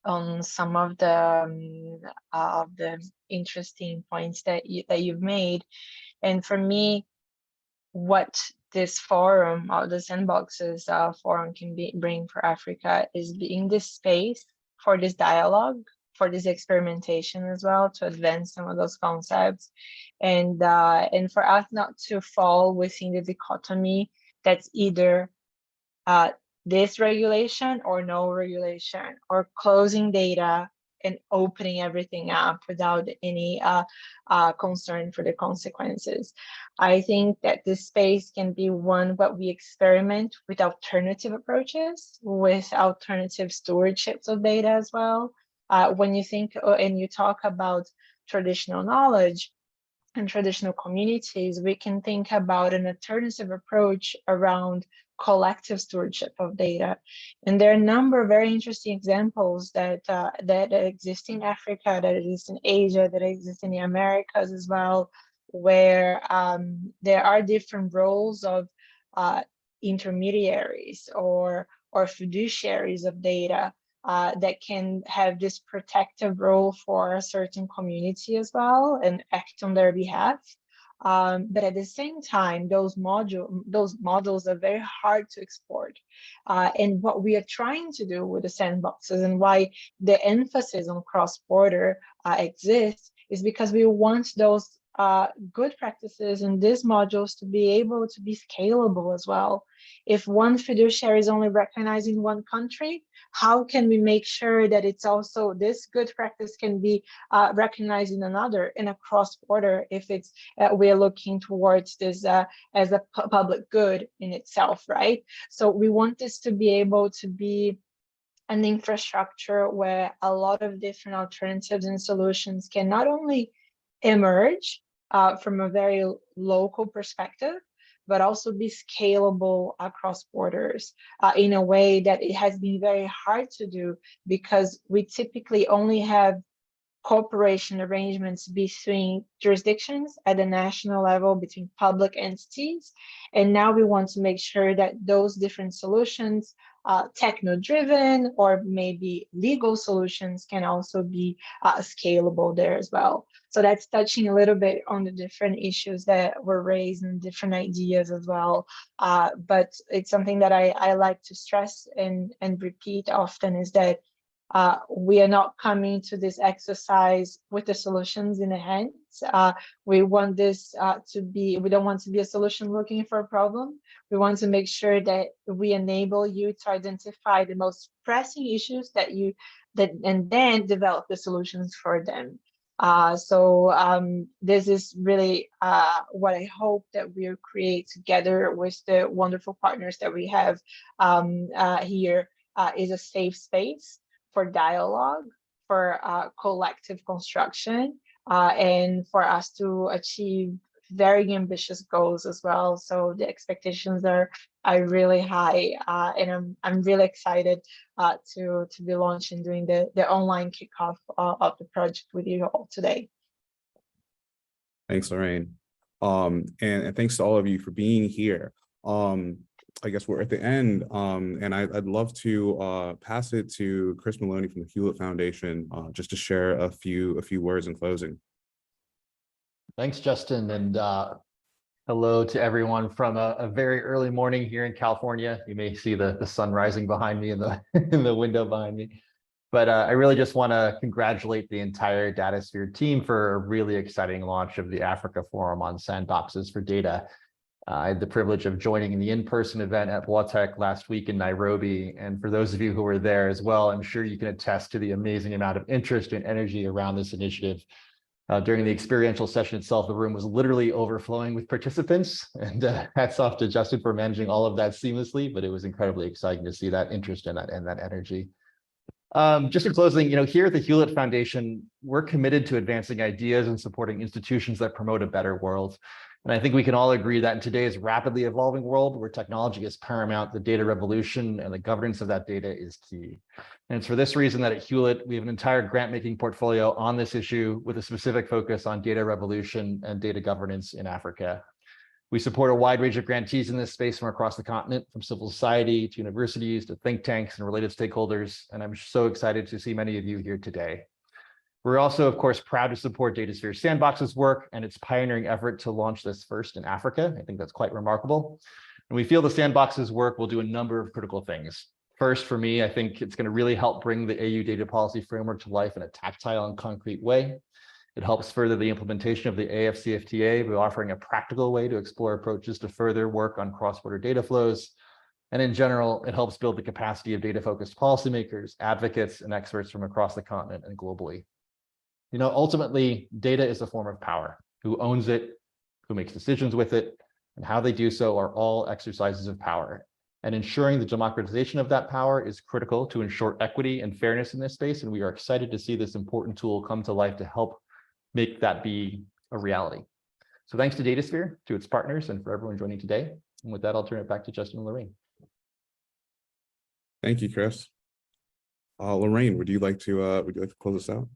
on some of the interesting points that you've made. And for me, what this forum, the Sandboxes forum can bring for Africa is being this space for this dialogue, for this experimentation as well, to advance some of those concepts, and for us not to fall within the dichotomy that's either this regulation or no regulation, or closing data and opening everything up without any concern for the consequences. I think that this space can be one where we experiment with alternative approaches, with alternative stewardships of data as well. When you think and you talk about traditional knowledge and traditional communities, we can think about an alternative approach around collective stewardship of data. And there are a number of very interesting examples that exist in Africa, that exist in Asia, that exist in the Americas as well, where there are different roles of intermediaries or fiduciaries of data that can have this protective role for a certain community as well and act on their behalf. But at the same time, those models are very hard to export. And what we are trying to do with the sandboxes, and why the emphasis on cross-border exists, is because we want those good practices and these modules to be able to be scalable as well. If one fiduciary is only recognized in one country, how can we make sure that it's also this good practice can be recognized in another, in a cross-border, if it's we're looking towards this as a public good in itself, right? So we want this to be able to be an infrastructure where a lot of different alternatives and solutions can not only emerge from a very local perspective, but also be scalable across borders in a way that it has been very hard to do, because we typically only have cooperation arrangements between jurisdictions at the national level, between public entities. And now we want to make sure that those different solutions, techno-driven or maybe legal solutions, can also be scalable there as well. So that's touching a little bit on the different issues that were raised and different ideas as well. But it's something that I like to stress and repeat often, is that we are not coming to this exercise with the solutions in the hands. We want this to be, we don't want to be a solution looking for a problem. We want to make sure that we enable you to identify the most pressing issues and then develop the solutions for them. This is really what I hope that we'll create together with the wonderful partners that we have here, is a safe space for dialogue, for collective construction, and for us to achieve very ambitious goals as well. So the expectations are really high, and I'm really excited to be launching, doing the online kickoff of the project with you all today. Thanks, Lorraine. And thanks to all of you for being here. I guess we're at the end, and I'd love to pass it to Chris Maloney from the Hewlett Foundation, just to share a few words in closing. Thanks, Justin, and hello to everyone from a very early morning here in California. You may see the sun rising behind me in the in the window behind me. But I really just want to congratulate the entire Datasphere team for a really exciting launch of the Africa Forum on Sandboxes for Data. I had the privilege of joining the in-person event at WATEC last week in Nairobi. And for those of you who were there as well, I'm sure you can attest to the amazing amount of interest and energy around this initiative. During the experiential session itself, the room was literally overflowing with participants. And hats off to Justin for managing all of that seamlessly, but it was incredibly exciting to see that interest and that energy. Just in closing, here at the Hewlett Foundation, we're committed to advancing ideas and supporting institutions that promote a better world. And I think we can all agree that in today's rapidly evolving world where technology is paramount, the data revolution and the governance of that data is key. And it's for this reason that at Hewlett, we have an entire grant-making portfolio on this issue with a specific focus on data revolution and data governance in Africa. We support a wide range of grantees in this space from across the continent, from civil society to universities to think tanks and related stakeholders. And I'm so excited to see many of you here today. We're also, of course, proud to support Datasphere Sandboxes work and its pioneering effort to launch this first in Africa. I think that's quite remarkable. And we feel the Sandboxes work will do a number of critical things. First, for me, I think it's going to really help bring the AU data policy framework to life in a tactile and concrete way. It helps further the implementation of the AFCFTA by offering a practical way to explore approaches to further work on cross-border data flows. And in general, it helps build the capacity of data-focused policymakers, advocates, and experts from across the continent and globally. Ultimately, data is a form of power. Who owns it, who makes decisions with it, and how they do so are all exercises of power. And ensuring the democratization of that power is critical to ensure equity and fairness in this space. And we are excited to see this important tool come to life to help make that be a reality. So thanks to Datasphere, to its partners, and for everyone joining today. And with that, I'll turn it back to Justin and Lorraine. Thank you, Chris. Lorraine, would you like to close us out?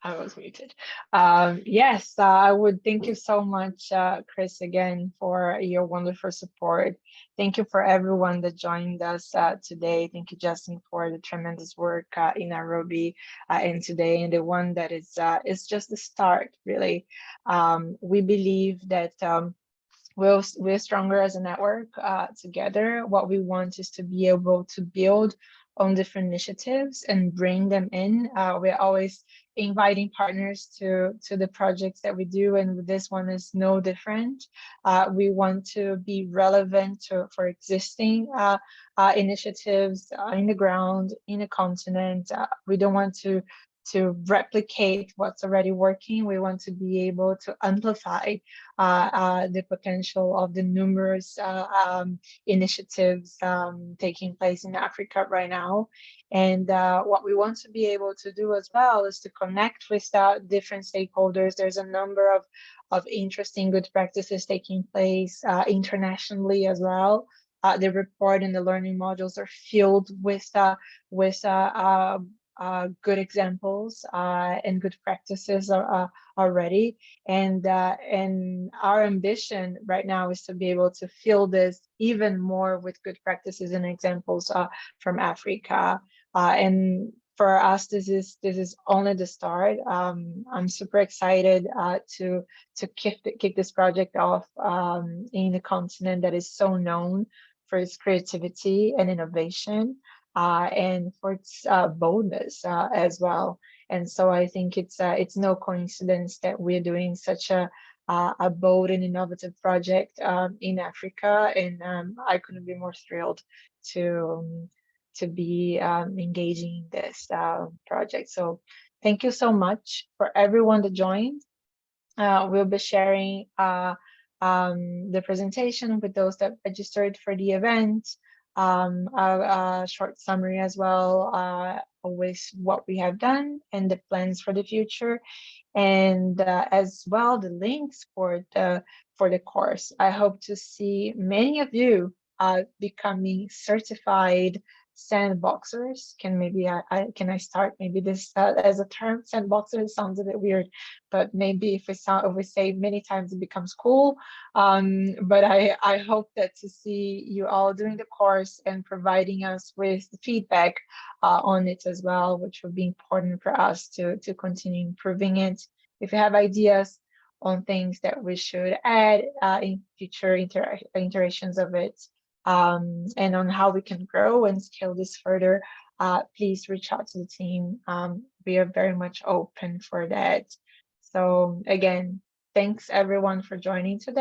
I was muted. Yes, I would. Thank you so much, Chris, again, for your wonderful support. Thank you for everyone that joined us today. Thank you, Justin, for the tremendous work in Nairobi and today, and the one that is just the start, really. We believe that we're stronger as a network together. What we want is to be able to build on different initiatives and bring them in. We're always inviting partners to the projects that we do, and this one is no different. We want to be relevant for existing initiatives in the ground, in a continent. We don't want to replicate what's already working. We want to be able to amplify the potential of the numerous initiatives taking place in Africa right now. And what we want to be able to do as well is to connect with different stakeholders. There's a number of interesting good practices taking place internationally as well. The report and the learning modules are filled with good examples and good practices already, and our ambition right now is to be able to fill this even more with good practices and examples from Africa. And for us, this is only the start. I'm super excited to kick this project off in a continent that is so known for its creativity and innovation. And for its boldness as well. And so I think it's no coincidence that we're doing such a bold and innovative project in Africa. And I couldn't be more thrilled to to be engaging in this project. So thank you so much for everyone that joined. We'll be sharing the presentation with those that registered for the event, a short summary as well, with what we have done and the plans for the future, and as well the links for the course. I hope to see many of you becoming certified sandboxers. Can I start maybe this as a term? Sandboxer sounds a bit weird, but maybe if we say many times it becomes cool. But I hope that to see you all doing the course and providing us with feedback on it as well, which will be important for us to continue improving it. If you have ideas on things that we should add in future iterations of it, and on how we can grow and scale this further, please reach out to the team. We are very much open for that. So again, thanks everyone for joining today.